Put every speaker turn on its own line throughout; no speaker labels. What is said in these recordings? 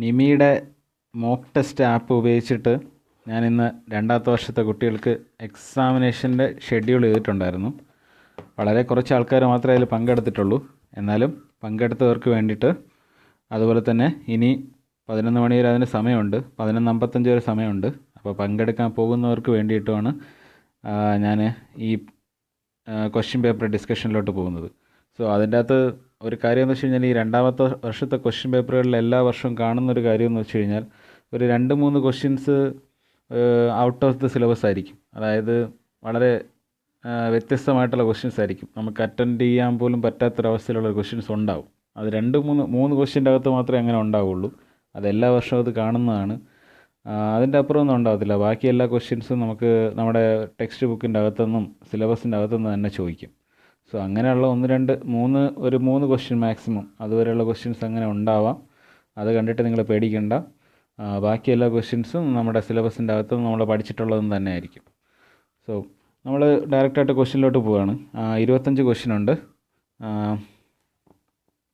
നിമിയുടെ mock test app ഉപയോഗിച്ചിട്ട് ഞാനിന്ന് രണ്ടാമത്തെ വർഷത്തെ കുട്ടികൾക്ക് എക്സാമിനേഷൻ്റെ ഷെഡ്യൂൾ ചെയ്തിട്ടുണ്ടായിരുന്നു. വളരെ കുറച്ച് ആൾക്കാർ മാത്രമേ അതിൽ പങ്കെടുത്തിട്ടുള്ളൂ. എന്നാലും പങ്കെടുത്തവർക്ക് വേണ്ടിയിട്ട്, അതുപോലെ തന്നെ ഇനി 11 മണി വരെ അതിന് സമയമുണ്ട്, 11:55 വരെ സമയമുണ്ട്. അപ്പോൾ പങ്കെടുക്കാൻ പോകുന്നവർക്ക് വേണ്ടിയിട്ടുമാണ് ഞാൻ ഈ ക്വസ്റ്റ്യൻ പേപ്പർ ഡിസ്കഷനിലോട്ട് പോകുന്നത്. സോ അതിൻ്റെ അകത്ത് ഒരു കാര്യം എന്ന് വെച്ച് കഴിഞ്ഞാൽ, ഈ രണ്ടാമത്തെ വർഷത്തെ ക്വസ്റ്റ്യൻ പേപ്പറുകളിൽ എല്ലാ വർഷവും കാണുന്നൊരു കാര്യം എന്ന് വെച്ച് കഴിഞ്ഞാൽ, ഒരു 2-3 questions out of the syllabus ആയിരിക്കും. അതായത് വളരെ വ്യത്യസ്തമായിട്ടുള്ള ക്വസ്റ്റ്യൻസ് ആയിരിക്കും. നമുക്ക് അറ്റൻഡ് ചെയ്യാൻ പോലും പറ്റാത്തൊരവസ്ഥയിലുള്ള ക്വസ്റ്റ്യൻസ് ഉണ്ടാവും. അത് 2-3 ക്വസ്റ്റ്യൻ്റെ അകത്ത് മാത്രമേ അങ്ങനെ ഉണ്ടാവുള്ളൂ. അതെല്ലാ വർഷവും അത് കാണുന്നതാണ്. അതിൻ്റെ അപ്പുറമൊന്നും ഉണ്ടാകത്തില്ല. ബാക്കി എല്ലാ ക്വസ്റ്റ്യൻസും നമുക്ക് നമ്മുടെ ടെക്സ്റ്റ് ബുക്കിൻ്റെ അകത്തുനിന്നും സിലബസിൻ്റെ അകത്തുനിന്ന് തന്നെ ചോദിക്കും. സോ അങ്ങനെയുള്ള 3 ക്വസ്റ്റ്യൻ മാക്സിമം അതുവരെയുള്ള ക്വസ്റ്റ്യൻസ് അങ്ങനെ ഉണ്ടാവാം. അത് കണ്ടിട്ട് നിങ്ങൾ പേടിക്കേണ്ട. ബാക്കി എല്ലാ ക്വസ്റ്റ്യൻസും നമ്മുടെ സിലബസിൻ്റെ അകത്തും നമ്മൾ പഠിച്ചിട്ടുള്ളതും തന്നെ ആയിരിക്കും. സോ നമ്മൾ ഡയറക്റ്റായിട്ട് ക്വസ്റ്റ്യനിലോട്ട് പോവുകയാണ്. 25 ക്വസ്റ്റ്യൻ ഉണ്ട്.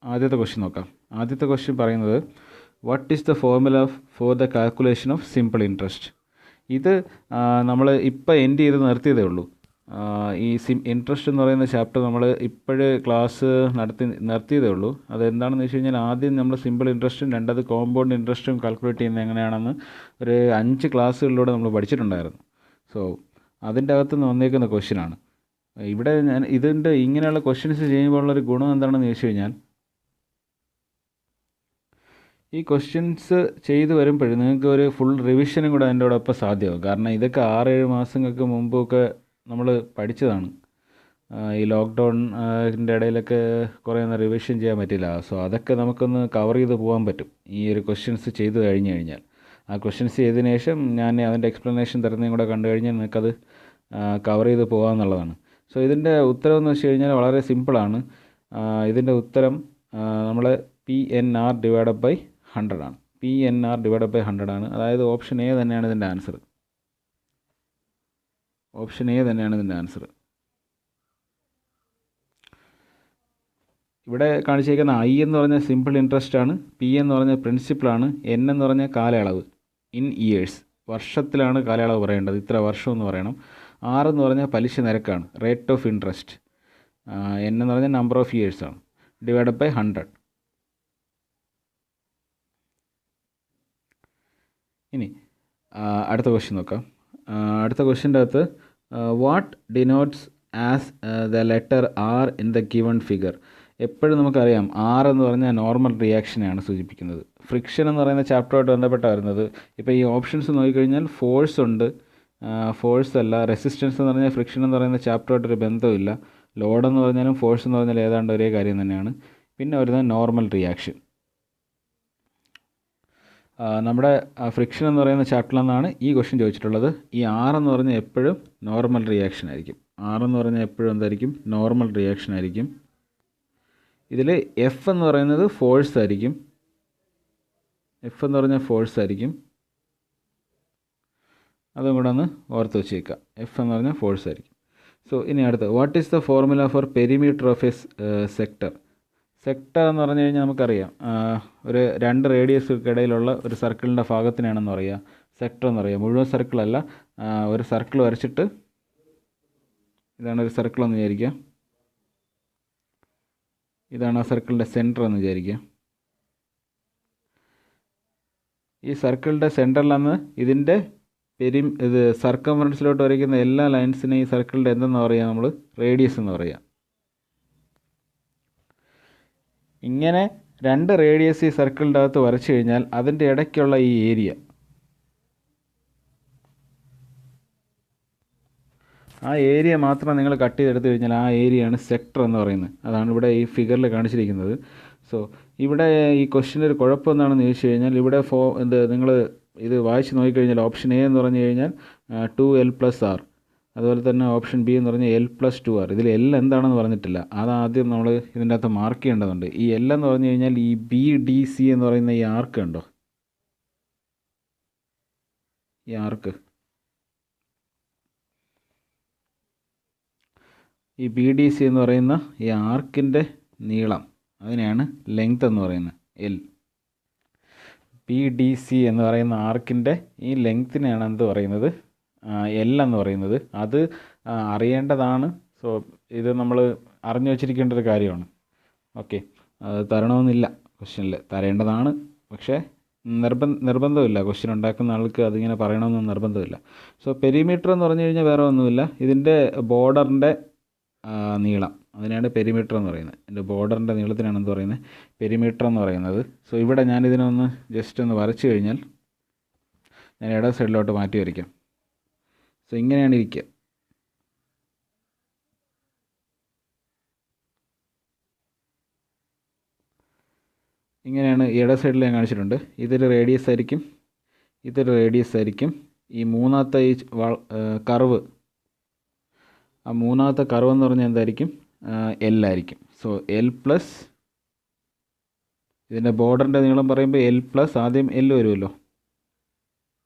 ആദ്യത്തെ ക്വസ്റ്റ്യൻ നോക്കാം. ആദ്യത്തെ ക്വസ്റ്റ്യൻ പറയുന്നത്, what is the formula for the calculation of simple interest? ഇത് നമ്മൾ ഇപ്പോൾ എൻഡ് ചെയ്ത് നിർത്തിയതേ ഉള്ളൂ. ഈ ഇൻട്രസ്റ്റ് എന്ന് പറയുന്ന ചാപ്റ്റർ നമ്മൾ ഇപ്പോഴേ ക്ലാസ് നിർത്തിയതേ ഉള്ളൂ. അതെന്താണെന്ന് വെച്ച് കഴിഞ്ഞാൽ, ആദ്യം നമ്മൾ സിമ്പിൾ ഇൻട്രസ്റ്റും രണ്ടത് കോമ്പൗണ്ട് ഇൻട്രസ്റ്റും കാൽക്കുലേറ്റ് ചെയ്യുന്നത് എങ്ങനെയാണെന്ന് ഒരു 5 ക്ലാസ്സുകളിലൂടെ നമ്മൾ പഠിച്ചിട്ടുണ്ടായിരുന്നു. സോ അതിൻ്റെ അകത്തുനിന്ന് വന്നേക്കുന്ന ക്വസ്റ്റ്യനാണ് ഇവിടെ. ഇങ്ങനെയുള്ള ക്വസ്റ്റ്യൻസ് ചെയ്യുമ്പോഴുള്ളൊരു ഗുണം എന്താണെന്ന് ചോദിച്ചു കഴിഞ്ഞാൽ, ഈ ക്വസ്റ്റ്യൻസ് ചെയ്ത് വരുമ്പോഴും നിങ്ങൾക്ക് ഒരു ഫുൾ റിവിഷനും കൂടെ അതിൻ്റെ ഒപ്പം സാധ്യമാകും. കാരണം ഇതൊക്കെ 6-7 മാസങ്ങൾക്ക് മുമ്പൊക്കെ നമ്മൾ പഠിച്ചതാണ്. ഈ ലോക്ക്ഡൗണിൻ്റെ ഇടയിലൊക്കെ കുറേ ഒന്ന് റിവിഷൻ ചെയ്യാൻ പറ്റില്ല. സോ അതൊക്കെ നമുക്കൊന്ന് കവർ ചെയ്ത് പോകാൻ പറ്റും ഈ ഒരു ക്വസ്റ്റ്യൻസ് ചെയ്ത് കഴിഞ്ഞാൽ. ആ ക്വസ്റ്റ്യൻസ് ചെയ്തതിന് ശേഷം ഞാൻ അതിൻ്റെ എക്സ്പ്ലനേഷൻ തരുന്നതും കൂടെ കണ്ടു കഴിഞ്ഞാൽ നിങ്ങൾക്കത് കവർ ചെയ്ത് പോകാമെന്നുള്ളതാണ്. സോ ഇതിൻ്റെ ഉത്തരം എന്ന് വെച്ച് കഴിഞ്ഞാൽ വളരെ സിമ്പിളാണ്. ഇതിൻ്റെ ഉത്തരം നമ്മൾ PNR ഡിവൈഡഡ് ബൈ 100 ആണ്. PNR ഡിവൈഡഡ് ബൈ 100 ആണ്. അതായത് ഓപ്ഷൻ എ തന്നെയാണ് ഇതിൻ്റെ ആൻസർ. ഓപ്ഷൻ എ തന്നെയാണ് ഇതിൻ്റെ ആൻസർ. ഇവിടെ കാണിച്ചിരിക്കുന്ന I എന്ന് പറഞ്ഞ സിമ്പിൾ ഇൻട്രസ്റ്റ് ആണ്, P എന്ന് പറഞ്ഞ പ്രിൻസിപ്പിളാണ്, N എന്ന് പറഞ്ഞ കാലയളവ്, ഇൻ ഇയേഴ്സ്, വർഷത്തിലാണ് കാലയളവ് പറയേണ്ടത്, ഇത്ര വർഷം എന്ന് പറയണം. R എന്ന് പറഞ്ഞാൽ പലിശ നിരക്കാണ്, റേറ്റ് ഓഫ് ഇൻട്രസ്റ്റ്. N എന്ന് പറഞ്ഞാൽ നമ്പർ ഓഫ് ഇയേഴ്സ് ആണ്, ഡിവൈഡഡ് ബൈ 100. ഇനി അടുത്ത ക്വസ്റ്റ്യൻ നോക്കാം. അടുത്ത ക്വസ്റ്റ്യൻ്റെ അകത്ത്, what denotes as the letter R in the given figure? എപ്പോഴും നമുക്കറിയാം R എന്ന് പറഞ്ഞാൽ നോർമൽ റിയാക്ഷനെയാണ് സൂചിപ്പിക്കുന്നത്. ഫ്രിക്ഷൻ എന്ന് പറയുന്ന ചാപ്റ്ററുമായിട്ട് ബന്ധപ്പെട്ട് വരുന്നത്. ഇപ്പോൾ ഈ ഓപ്ഷൻസ് നോക്കിക്കഴിഞ്ഞാൽ ഫോഴ്സ് ഉണ്ട്, ഫോഴ്സ് അല്ല. റെസിസ്റ്റൻസ് എന്ന് പറഞ്ഞാൽ ഫ്രിക്ഷൻ എന്ന് പറയുന്ന ചാപ്റ്ററുമായിട്ടൊരു ബന്ധമില്ല. ലോഡ് എന്ന് പറഞ്ഞാലും ഫോഴ്സ് എന്ന് പറഞ്ഞാൽ ഏതാണ്ട് ഒരേ കാര്യം തന്നെയാണ്. പിന്നെ വരുന്നത് നോർമൽ റിയാക്ഷൻ. നമ്മുടെ ഫ്രിക്ഷൻ എന്ന് പറയുന്ന ചാപ്റ്ററിൽ നിന്നാണ് ഈ ക്വസ്റ്റ്യൻ ചോദിച്ചിട്ടുള്ളത്. ഈ R എന്ന് പറഞ്ഞാൽ എപ്പോഴും നോർമൽ റിയാക്ഷൻ ആയിരിക്കും. R എന്ന് പറഞ്ഞാൽ എപ്പോഴും എന്തായിരിക്കും? നോർമൽ റിയാക്ഷൻ ആയിരിക്കും. ഇതിൽ F എന്ന് പറയുന്നത് ഫോഴ്സ് ആയിരിക്കും. F എന്ന് പറഞ്ഞാൽ ഫോഴ്സ് ആയിരിക്കും. അതും കൂടെ ഒന്ന് ഓർത്ത് വെച്ചേക്കാം. F എന്ന് പറഞ്ഞാൽ ഫോഴ്സ് ആയിരിക്കും. സോ ഇനി അടുത്ത്, what is the formula for perimeter of a sector? Sector എന്ന് പറഞ്ഞു കഴിഞ്ഞാൽ നമുക്കറിയാം, ഒരു 2 റേഡിയസുകൾക്കിടയിലുള്ള ഒരു സർക്കിളിൻ്റെ ഭാഗത്തിനാണെന്ന് പറയുക സെക്ടർ എന്ന് പറയുക. മുഴുവൻ സർക്കിളല്ല, ഒരു സർക്കിൾ വരച്ചിട്ട്, ഇതാണ് ഒരു സർക്കിൾ എന്ന് വിചാരിക്കുക, ഇതാണ് ആ സർക്കിളിൻ്റെ സെൻറ്റർ എന്ന് വിചാരിക്കുക. ഈ സർക്കിളിൻ്റെ സെൻറ്ററിലാണ് ഇതിൻ്റെ ഇത് സർക്കംഫറൻസിലോട്ട് വരയ്ക്കുന്ന എല്ലാ ലൈൻസിനെയും ഈ സർക്കിളിൻ്റെ എന്തെന്ന് പറയുക? നമ്മൾ റേഡിയസ് എന്ന് പറയുക. ഇങ്ങനെ 2 റേഡിയസ് ഈ സർക്കിളിൻ്റെ അകത്ത് വരച്ചു കഴിഞ്ഞാൽ അതിൻ്റെ ഇടയ്ക്കുള്ള ഈ ഏരിയ, ആ ഏരിയ മാത്രം നിങ്ങൾ കട്ട് ചെയ്തെടുത്ത് കഴിഞ്ഞാൽ ആ ഏരിയയാണ് സെക്ടർ എന്ന് പറയുന്നത്. അതാണ് ഇവിടെ ഈ ഫിഗറിൽ കാണിച്ചിരിക്കുന്നത്. സോ ഇവിടെ ഈ ക്വസ്റ്റ്യൻ്റെ ഒരു കുഴപ്പം എന്താണെന്ന് ചോദിച്ചു കഴിഞ്ഞാൽ, ഇവിടെ നിങ്ങൾ ഇത് വായിച്ച് നോക്കിക്കഴിഞ്ഞാൽ ഓപ്ഷൻ എ എന്ന് പറഞ്ഞു കഴിഞ്ഞാൽ 2L+R, അതുപോലെ തന്നെ ഓപ്ഷൻ ബി എന്ന് പറഞ്ഞാൽ L+2R. ഇതിൽ L എന്താണെന്ന് പറഞ്ഞിട്ടില്ല. അതാദ്യം നമ്മൾ ഇതിൻ്റെ അകത്ത് മാർക്ക് ചെയ്യേണ്ടതുണ്ട്. ഈ L എന്ന് പറഞ്ഞു കഴിഞ്ഞാൽ ഈ BDC എന്ന് പറയുന്ന ഈ ആർക്ക് ഉണ്ടോ, ഈ ആർക്ക്, ഈ BDC എന്ന് പറയുന്ന ഈ ആർക്കിൻ്റെ നീളം, അതിനെയാണ് ലെങ്ത് എന്ന് പറയുന്നത്, L. PDC എന്ന് പറയുന്ന ആർക്കിൻ്റെ ഈ ലെങ്ത്തിനെയാണ് എന്ത് പറയുന്നത്, L എന്ന് പറയുന്നത്. അത് അറിയേണ്ടതാണ്. സോ ഇത് നമ്മൾ അറിഞ്ഞു വച്ചിരിക്കേണ്ട ഒരു കാര്യമാണ്. ഓക്കെ, തരണമെന്നില്ല ക്വസ്റ്റ്യനിൽ, തരേണ്ടതാണ്. പക്ഷേ നിർബന്ധമില്ല, ക്വസ്റ്റ്യൻ ഉണ്ടാക്കുന്ന ആൾക്ക് അതിങ്ങനെ പറയണമെന്ന് നിർബന്ധമില്ല. സോ പെരിമീറ്റർ എന്ന് പറഞ്ഞു കഴിഞ്ഞാൽ വേറെ ഒന്നുമില്ല, ഇതിൻ്റെ ബോർഡറിൻ്റെ നീളം, അതിനാണ് പെരിമീറ്റർ എന്ന് പറയുന്നത്. ഇതിൻ്റെ ബോർഡറിൻ്റെ നീളത്തിനാണ് എന്ത് പറയുന്നത്, പെരിമീറ്റർ എന്ന് പറയുന്നത്. സോ ഇവിടെ ഞാനിതിനൊന്ന് ജസ്റ്റ് ഒന്ന് വരച്ചു കഴിഞ്ഞാൽ ഞാൻ ഇട സൈഡിലോട്ട് മാറ്റി വരയ്ക്കാം. സോ ഇങ്ങനെയാണ് ഇരിക്കുക. ഇങ്ങനെയാണ് ഇട സൈഡിൽ ഞാൻ കാണിച്ചിട്ടുണ്ട്. ഇതൊരു റേഡിയസ് ആയിരിക്കും, ഇതൊരു റേഡിയസ് ആയിരിക്കും. ഈ മൂന്നാമത്തെ ഈ കർവ്, ആ മൂന്നാമത്തെ കർവ് എന്ന് പറഞ്ഞാൽ എന്തായിരിക്കും, L ആയിരിക്കും. സോ L പ്ലസ് ഇതിൻ്റെ ബോർഡറിൻ്റെ നീളം പറയുമ്പോൾ L പ്ലസ് ആദ്യം L വരുമല്ലോ,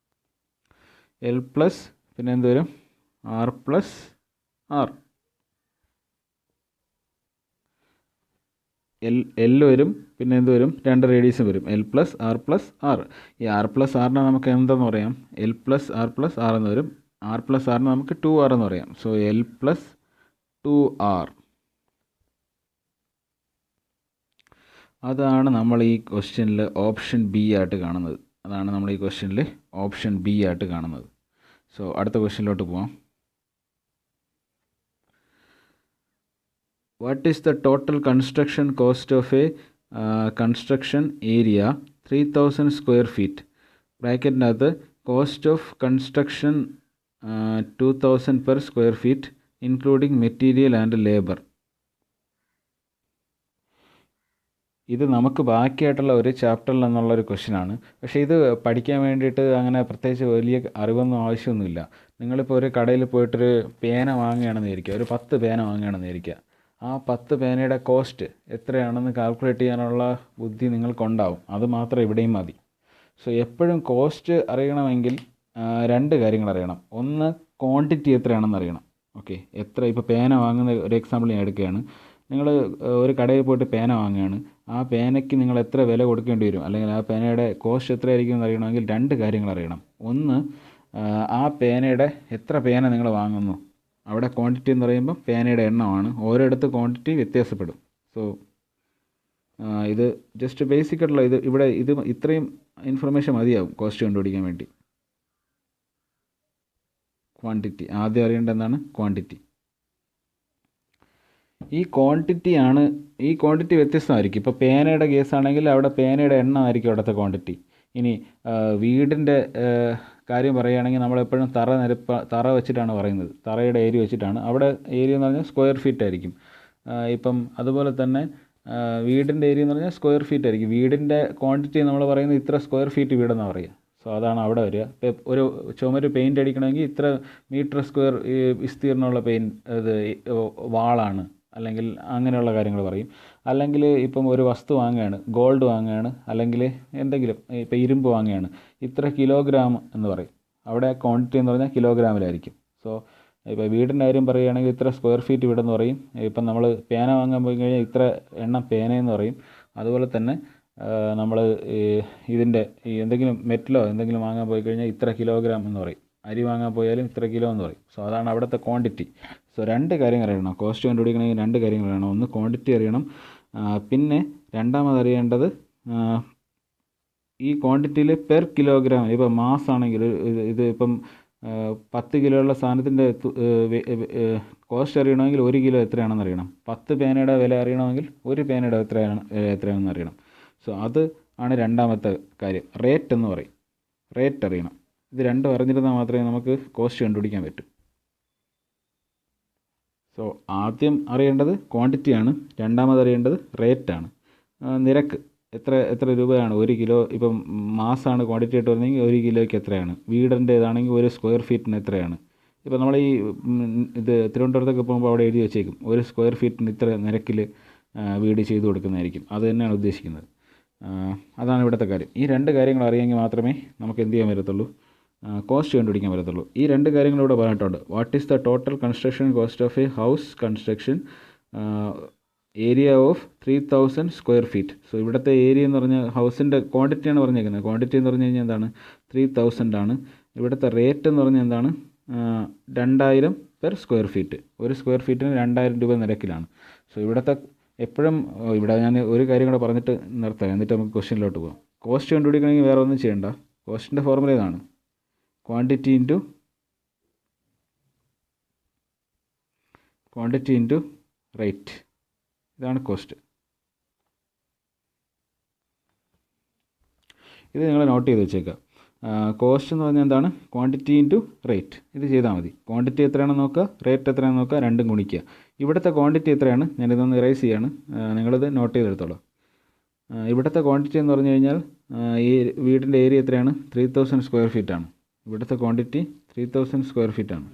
L പ്ലസ് പിന്നെ എന്ത് വരും, R പ്ലസ് R. L വരും, പിന്നെ എന്ത് വരും, രണ്ട് റേഡിയസും വരും, L plus R plus R. ഈ R പ്ലസ് ആറിനെ നമുക്ക് എന്തെന്ന് പറയാം, L plus R plus R എന്ന് വരും. R പ്ലസ് ആറിന് നമുക്ക് 2R എന്ന് പറയാം. So L plus 2R. അതാണ് നമ്മൾ ഈ ക്വസ്റ്റ്യനിൽ ഓപ്ഷൻ ബി ആയിട്ട് കാണുന്നത്. അതാണ് നമ്മൾ ഈ ക്വസ്റ്റ്യനിൽ ഓപ്ഷൻ ബി ആയിട്ട് കാണുന്നത്. സോ അടുത്ത ക്വസ്റ്റ്യനിലോട്ട് പോവാം. What is the total construction cost of a construction area 3000 square feet? ബ്രാക്കറ്റിനകത്ത് cost of construction 2000 per square feet including material and labor. ഇത് നമുക്ക് ബാക്കിയായിട്ടുള്ള ഒരു ചാപ്റ്ററിൽ നിന്നുള്ളൊരു ക്വസ്റ്റ്യനാണ്. പക്ഷേ ഇത് പഠിക്കാൻ വേണ്ടിയിട്ട് അങ്ങനെ പ്രത്യേകിച്ച് വലിയ അറിവൊന്നും ആവശ്യമൊന്നുമില്ല. നിങ്ങളിപ്പോൾ ഒരു കടയിൽ പോയിട്ടൊരു പേന വാങ്ങുകയാണെന്ന് വിചാരിക്കുക, ഒരു 10 പേന വാങ്ങുകയാണെന്ന് വിചാരിക്കുക. ആ 10 പേനയുടെ കോസ്റ്റ് എത്രയാണെന്ന് കാൽക്കുലേറ്റ് ചെയ്യാനുള്ള ബുദ്ധി നിങ്ങൾക്കുണ്ടാവും. അത് മാത്രം ഇവിടെയും മതി. സോ എപ്പോഴും കോസ്റ്റ് അറിയണമെങ്കിൽ രണ്ട് കാര്യങ്ങൾ അറിയണം. ഒന്ന്, ക്വാണ്ടിറ്റി എത്രയാണെന്ന് അറിയണം. ഓക്കെ, എത്ര, ഇപ്പോൾ പേന വാങ്ങുന്ന ഒരു എക്സാമ്പിൾ ഞാൻ എടുക്കുകയാണ്. നിങ്ങൾ ഒരു കടയിൽ പോയിട്ട് പേന വാങ്ങുകയാണ്. ആ പേനയ്ക്ക് നിങ്ങൾ എത്ര വില കൊടുക്കേണ്ടി വരും, അല്ലെങ്കിൽ ആ പേനയുടെ കോസ്റ്റ് എത്രയായിരിക്കും എന്ന് അറിയണമെങ്കിൽ രണ്ട് കാര്യങ്ങൾ അറിയണം. ഒന്ന്, ആ പേനയുടെ എത്ര പേന നിങ്ങൾ വാങ്ങുന്നു, അവിടെ ക്വാണ്ടിറ്റി എന്ന് പറയുമ്പോൾ പേനയുടെ എണ്ണമാണ്. ഓരോയിടത്ത് ക്വാണ്ടിറ്റി വ്യത്യാസപ്പെടും. സോ ഇത് ജസ്റ്റ് ബേസിക് ആയിട്ടുള്ള ഇവിടെ ഇത്രയും ഇൻഫർമേഷൻ മതിയാവും കോസ്റ്റ് കണ്ടുപിടിക്കാൻ വേണ്ടി. ക്വാണ്ടിറ്റി ആദ്യം അറിയേണ്ട എന്താണ്, ക്വാണ്ടിറ്റി. ഈ ക്വാണ്ടിറ്റി വ്യത്യസ്തമായിരിക്കും. ഇപ്പോൾ പേനയുടെ കേസാണെങ്കിൽ അവിടെ പേനയുടെ എണ്ണം ആയിരിക്കും അവിടുത്തെ ക്വാണ്ടിറ്റി. ഇനി വീടിൻ്റെ കാര്യം പറയുകയാണെങ്കിൽ നമ്മളെപ്പോഴും തറ വെച്ചിട്ടാണ് പറയുന്നത്, തറയുടെ ഏരിയ വെച്ചിട്ടാണ്. അവിടെ ഏരിയ എന്ന് പറഞ്ഞാൽ സ്ക്വയർ ഫീറ്റ് ആയിരിക്കും. ഇപ്പം അതുപോലെ തന്നെ വീടിൻ്റെ ഏരിയ എന്ന് പറഞ്ഞാൽ സ്ക്വയർ ഫീറ്റ് ആയിരിക്കും. വീടിൻ്റെ ക്വാണ്ടിറ്റി നമ്മൾ പറയുന്നത് ഇത്ര സ്ക്വയർ ഫീറ്റ് വീടെന്നാണ് പറയുക. സോ അതാണ് അവിടെ വരിക. ഇപ്പോൾ ഒരു ചുമര് പെയിൻറ്റ് അടിക്കണമെങ്കിൽ ഇത്ര മീറ്റർ സ്ക്വയർ വിസ്തീർണ്ണമുള്ള ഇത് വാളാണ്, അല്ലെങ്കിൽ അങ്ങനെയുള്ള കാര്യങ്ങൾ പറയും. അല്ലെങ്കിൽ ഇപ്പം ഒരു വസ്തു വാങ്ങുകയാണ്, ഗോൾഡ് വാങ്ങുകയാണ്, അല്ലെങ്കിൽ എന്തെങ്കിലും ഇപ്പോൾ ഇരുമ്പ് വാങ്ങുകയാണ്, ഇത്ര കിലോഗ്രാം എന്ന് പറയും. അവിടെ ക്വാണ്ടിറ്റി എന്ന് പറഞ്ഞാൽ കിലോഗ്രാമിലായിരിക്കും. സോ ഇപ്പോൾ വീടിൻ്റെ കാര്യം പറയുകയാണെങ്കിൽ ഇത്ര സ്ക്വയർ ഫീറ്റ് വീടെന്ന് പറയും. ഇപ്പം നമ്മൾ പേന വാങ്ങാൻ പോയി കഴിഞ്ഞാൽ ഇത്ര എണ്ണം പേനയെന്ന് പറയും. അതുപോലെ തന്നെ നമ്മൾ ഇതിൻ്റെ എന്തെങ്കിലും മെറ്റലോ എന്തെങ്കിലും വാങ്ങാൻ പോയി കഴിഞ്ഞാൽ ഇത്ര കിലോഗ്രാം എന്ന് പറയും. അരി വാങ്ങാൻ പോയാലും ഇത്ര കിലോ എന്ന് പറയും. സോ അതാണ് അവിടുത്തെ ക്വാണ്ടിറ്റി. സോ രണ്ട് കാര്യങ്ങൾ അറിയണം കോസ്റ്റ് കണ്ടുപിടിക്കണമെങ്കിൽ. രണ്ട് കാര്യങ്ങൾ അറിയണം. ഒന്ന്, ക്വാണ്ടിറ്റി അറിയണം. പിന്നെ രണ്ടാമത് അറിയേണ്ടത് ഈ ക്വാണ്ടിറ്റിയിൽ പെർ കിലോഗ്രാം. ഇപ്പോൾ മാസ് ആണെങ്കിൽ ഇത് ഇപ്പം 10 കിലോ ഉള്ള സാധനത്തിൻ്റെ കോസ്റ്റ് അറിയണമെങ്കിൽ 1 കിലോ എത്രയാണെന്ന് അറിയണം. 10 പേനയുടെ വില അറിയണമെങ്കിൽ 1 പേനയുടെ എത്രയാണെന്ന് അറിയണം. സോ അത് ആണ് രണ്ടാമത്തെ കാര്യം. റേറ്റ് എന്ന് പറയും. റേറ്റ് അറിയണം. ഇത് രണ്ടും അറിഞ്ഞിരുന്നാൽ മാത്രമേ നമുക്ക് കോസ്റ്റ് കണ്ടുപിടിക്കാൻ പറ്റൂ. സോ ആദ്യം അറിയേണ്ടത് ക്വാണ്ടിറ്റിയാണ്, രണ്ടാമത് അറിയേണ്ടത് റേറ്റാണ്. നിരക്ക് എത്ര രൂപയാണ് 1 കിലോ. ഇപ്പം മാസമാണ് ക്വാണ്ടിറ്റി ആയിട്ട് വരുന്നതെങ്കിൽ 1 കിലോയ്ക്ക് എത്രയാണ്. വീടിൻ്റേതാണെങ്കിൽ 1 സ്ക്വയർ ഫീറ്റിന് എത്രയാണ്. ഇപ്പോൾ നമ്മൾ ഈ ഇത് തിരുവനന്തപുരത്തൊക്കെ പോകുമ്പോൾ അവിടെ എഴുതി വെച്ചേക്കും 1 സ്ക്വയർ ഫീറ്റിന് ഇത്ര നിരക്കിൽ വീട് ചെയ്തു കൊടുക്കുന്നതായിരിക്കും. അത് തന്നെയാണ് ഉദ്ദേശിക്കുന്നത്. അതാണ് ഇവിടുത്തെ കാര്യം. ഈ രണ്ട് കാര്യങ്ങൾ അറിയാമെങ്കിൽ മാത്രമേ നമുക്ക് എന്ത് ചെയ്യാൻ പറ്റത്തുള്ളൂ, കോസ്റ്റ് കണ്ടുപിടിക്കാൻ പറ്റത്തുള്ളൂ. ഈ രണ്ട് കാര്യങ്ങളിവിടെ പറഞ്ഞിട്ടുണ്ട്. What is the total construction cost of A house construction area of 3000 square feet. So ഇവിടുത്തെ ഏരിയ എന്ന് പറഞ്ഞാൽ ഹൗസിൻ്റെ ക്വാണ്ടിറ്റിയാണ് പറഞ്ഞേക്കുന്നത്. ക്വാണ്ടിറ്റി എന്ന് പറഞ്ഞു കഴിഞ്ഞാൽ എന്താണ്? 3000 ആണ്. ഇവിടുത്തെ റേറ്റ് എന്ന് പറഞ്ഞാൽ എന്താണ്? 2000 പെർ സ്ക്വയർ ഫീറ്റ്. ഒരു സ്ക്വയർ ഫീറ്റിന് 2000 രൂപ നിരക്കിലാണ്. സോ ഇവിടുത്തെ എപ്പോഴും ഇവിടെ ഞാൻ ഒരു കാര്യം കൂടെ പറഞ്ഞിട്ട് നിർത്താം, എന്നിട്ട് നമുക്ക് ക്വസ്റ്റ്യനിലോട്ട് പോകാം. കോസ്റ്റ് കണ്ടുപിടിക്കണമെങ്കിൽ വേറെ ഒന്നും ചെയ്യണ്ട. കോസ്റ്റിൻ്റെ ഫോർമുല ഇതാണ്: ക്വാണ്ടിറ്റി ഇൻറ്റു റേറ്റ്. ഇതാണ് കോസ്റ്റ്. ഇത് നിങ്ങൾ നോട്ട് ചെയ്ത് വെച്ചേക്കുക. കോസ്റ്റ് എന്ന് പറഞ്ഞാൽ എന്താണ്? Quantity into rate. ഇത് ചെയ്താൽ മതി. ക്വാണ്ടിറ്റി എത്രയാണെന്ന് നോക്കുക, റേറ്റ് എത്രയാണെന്ന് നോക്കുക, രണ്ടും ഗുണിക്കുക. ഇവിടുത്തെ ക്വാണ്ടിറ്റി എത്രയാണ്? ഞാനിതൊന്ന് ഇറേസ് ചെയ്യാണ്, നിങ്ങളിത് നോട്ട് ചെയ്തെടുത്തോളാം. ഇവിടുത്തെ ക്വാണ്ടിറ്റി എന്ന് പറഞ്ഞു കഴിഞ്ഞാൽ ഈ വീടിൻ്റെ ഏരിയ എത്രയാണ്? 3000 സ്ക്വയർ ഫീറ്റാണ്. ഇവിടുത്തെ ക്വാണ്ടിറ്റി 3000 സ്ക്വയർ ഫീറ്റാണ്.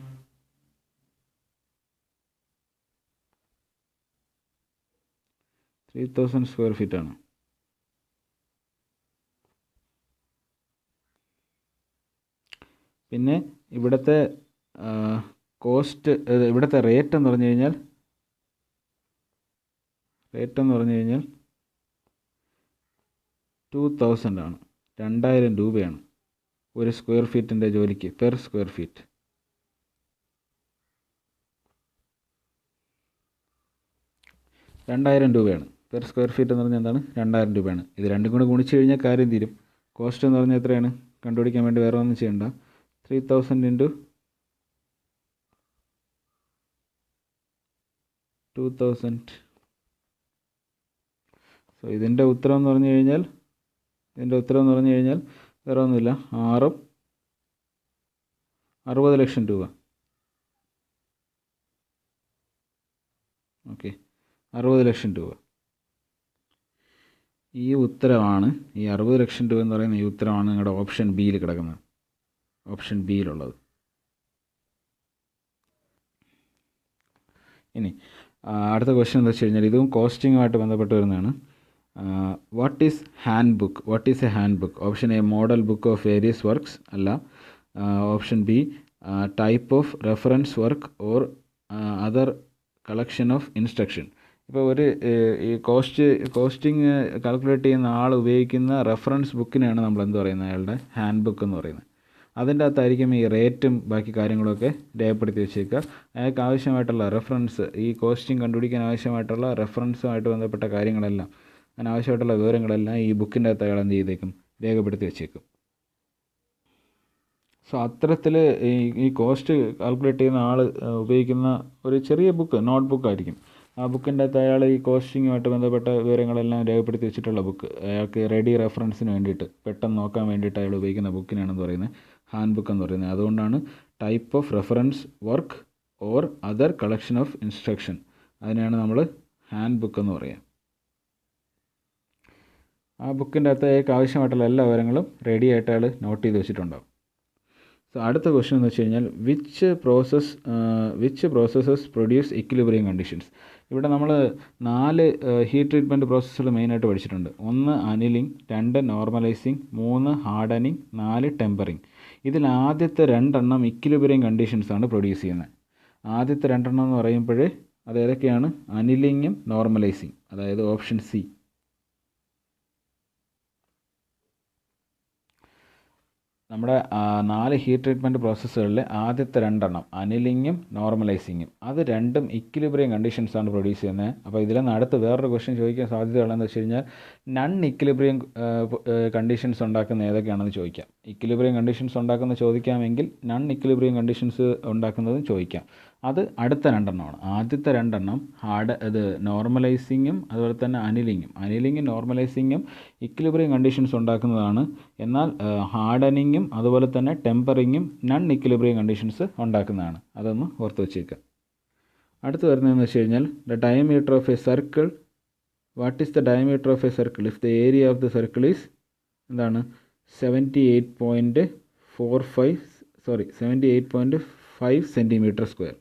സ്ക്വയർ ഫീറ്റാണ്. പിന്നെ ഇവിടുത്തെ കോസ്റ്റ്, ഇവിടുത്തെ റേറ്റ് എന്ന് പറഞ്ഞു കഴിഞ്ഞാൽ 2000 ആണ്. 2000 രൂപയാണ് ഒരു സ്ക്വയർ ഫീറ്റിൻ്റെ ജോലിക്ക്, പെർ സ്ക്വയർ ഫീറ്റ്. രൂപയാണ് പെർ സ്ക്വയർ ഫീറ്റ് എന്ന് പറഞ്ഞാൽ എന്താണ്? 2000 രൂപയാണ്. ഇത് രണ്ടും കൂടെ ഗുണിച്ച് കഴിഞ്ഞാൽ കാര്യം തീരും. കോസ്റ്റ് എന്ന് പറഞ്ഞാൽ എത്രയാണ്? കണ്ടുപിടിക്കാൻ വേണ്ടി വേറെ ഒന്നും ചെയ്യണ്ട. 3000 ഇൻറ്റു 2000. സോ ഇതിൻ്റെ ഉത്തരം എന്ന് പറഞ്ഞു കഴിഞ്ഞാൽ വേറെ ഒന്നുമില്ല, 60 ലക്ഷം രൂപ. ഓക്കെ, 60 ലക്ഷം രൂപ. ഈ ഉത്തരമാണ്, ഈ 60 ലക്ഷം രൂപ എന്ന് പറയുന്ന ഈ ഉത്തരമാണ് നിങ്ങളുടെ ഓപ്ഷൻ ബിയിൽ കിടക്കുന്നത്. ഓപ്ഷൻ ബിയിലുള്ളത്. ഇനി അടുത്ത ക്വസ്റ്റ്യൻ എന്താ വെച്ച് കഴിഞ്ഞാൽ ഇതും കോസ്റ്റിങ്ങുമായിട്ട് ബന്ധപ്പെട്ട് വരുന്നതാണ്. What is a handbook? Option A model book of various works, അല്ല. Option B type of reference work or other collection of instruction. ഇപ്പോൾ ഈ കോസ്റ്റിംഗ് കാൽക്കുലേറ്റ് ചെയ്യുന്ന ആൾ ഉപയോഗിക്കുന്ന റെഫറൻസ് ബുക്കിനെയാണ് നമ്മൾ എന്ത് പറയുന്നത്? അയാളുടെ ഹാൻഡ് ബുക്ക് എന്ന് പറയുന്നത്. അതിൻ്റെ അകത്തായിരിക്കും ഈ റേറ്റും ബാക്കി കാര്യങ്ങളൊക്കെ രേഖപ്പെടുത്തി വെച്ചേക്കുക. അയാൾക്ക് ആവശ്യമായിട്ടുള്ള റെഫറൻസ്, ഈ കോസ്റ്റിംഗ് കണ്ടുപിടിക്കാൻ ആവശ്യമായിട്ടുള്ള റെഫറൻസുമായിട്ട് ബന്ധപ്പെട്ട കാര്യങ്ങളെല്ലാം, അതിനാവശ്യമായിട്ടുള്ള വിവരങ്ങളെല്ലാം ഈ ബുക്കിൻ്റെ അകത്ത് അയാൾ എന്ത് ചെയ്തേക്കും? രേഖപ്പെടുത്തി വെച്ചേക്കും. സോ അത്തരത്തിൽ ഈ കോസ്റ്റ് കാൽക്കുലേറ്റ് ചെയ്യുന്ന ആൾ ഉപയോഗിക്കുന്ന ഒരു ചെറിയ ബുക്ക്, നോട്ട് ബുക്ക് ആയിരിക്കും. ആ ബുക്കിൻ്റെ അകത്ത് അയാൾ ഈ കോസ്റ്റിങ്ങുമായിട്ട് ബന്ധപ്പെട്ട വിവരങ്ങളെല്ലാം രേഖപ്പെടുത്തി വെച്ചിട്ടുള്ള ബുക്ക്, അയാൾക്ക് റെഡി റെഫറൻസിന് വേണ്ടിയിട്ട്, പെട്ടെന്ന് നോക്കാൻ വേണ്ടിയിട്ട് അയാൾ ഉപയോഗിക്കുന്ന ബുക്കിനാണെന്ന് പറയുന്നത് ഹാൻഡ് ബുക്ക് എന്ന് പറയുന്നത്. അതുകൊണ്ടാണ് type of reference work or other collection of instruction, അതിനെയാണ് നമ്മൾ ഹാൻഡ് ബുക്ക് എന്ന് പറയുക. ആ ബുക്കിൻ്റെ അകത്ത് അയാൾക്ക് ആവശ്യമായിട്ടുള്ള എല്ലാ വിവരങ്ങളും റെഡി ആയിട്ട് അയാൾ നോട്ട് ചെയ്ത് വെച്ചിട്ടുണ്ടാവും. സോ അടുത്ത ക്വസ്റ്റ്യൻ എന്ന് വെച്ച് കഴിഞ്ഞാൽ which processes produce equilibrium conditions. ഇവിടെ നമ്മൾ 4 ഹീറ്റ് ട്രീറ്റ്മെൻറ്റ് പ്രോസസ്സുകൾ മെയിനായിട്ട് പഠിച്ചിട്ടുണ്ട്. 1 അനിലിംഗ്, 2 നോർമലൈസിങ്, 3 ഹാർഡനിങ്, 4 ടെമ്പറിങ്. ഇതിൽ ആദ്യത്തെ 2 ഇക്വിലിബ്രിയം കണ്ടീഷൻസാണ് പ്രൊഡ്യൂസ് ചെയ്യുന്നത്. ആദ്യത്തെ 2 എന്ന് പറയുമ്പോൾ അത് ഏതൊക്കെയാണ്? അനിലിങ്ങും നോർമലൈസിങ്, അതായത് ഓപ്ഷൻ സി. നമ്മുടെ 4 ഹീറ്റ് ട്രീറ്റ്മെൻറ്റ് പ്രോസസ്സുകളിൽ ആദ്യത്തെ 2 അനിലിങ്ങും നോർമലൈസിങ്ങും, അത് രണ്ടും ഇക്വിലിബ്രിയം കണ്ടീഷൻസാണ് പ്രൊഡ്യൂസ് ചെയ്യുന്നത്. അപ്പോൾ ഇതിൽ നിന്ന് അടുത്ത് വേറൊരു ക്വസ്റ്റ്യൻ ചോദിക്കാൻ സാധ്യതയുള്ളതെന്ന് വെച്ച് കഴിഞ്ഞാൽ നൺ ഇക്വിലിബ്രിയം കണ്ടീഷൻസ് ഉണ്ടാക്കുന്ന ഏതൊക്കെയാണെന്ന് ചോദിക്കാം. ഇക്വിലിബ്രിയം കണ്ടീഷൻസ് ഉണ്ടാക്കുന്ന ചോദിക്കാമെങ്കിൽ നൺ ഇക്വിലിബ്രിയം കണ്ടീഷൻസ് ഉണ്ടാക്കുന്നതും ചോദിക്കാം. അത് അടുത്ത 2 ആദ്യത്തെ 2 ഇത് നോർമലൈസിങ്ങും അതുപോലെ തന്നെ അനിലിങ്ങും നോർമലൈസിങ്ങും ഇക്വിലിബ്രിയം കണ്ടീഷൻസ് ഉണ്ടാക്കുന്നതാണ്. എന്നാൽ ഹാർഡനിങ്ങും അതുപോലെ തന്നെ ടെമ്പറിങ്ങും നൺ ഇക്വിലിബ്രിയം കണ്ടീഷൻസ് ഉണ്ടാക്കുന്നതാണ്. അതൊന്ന് ഓർത്ത് വെച്ചേക്കുക. അടുത്ത് വരുന്നതെന്ന് വെച്ച് കഴിഞ്ഞാൽ the diameter of a circle. What is the diameter of a circle if the area of the circle is എന്താണ്? 78.5 സെൻറ്റിമീറ്റർ സ്ക്വയർ.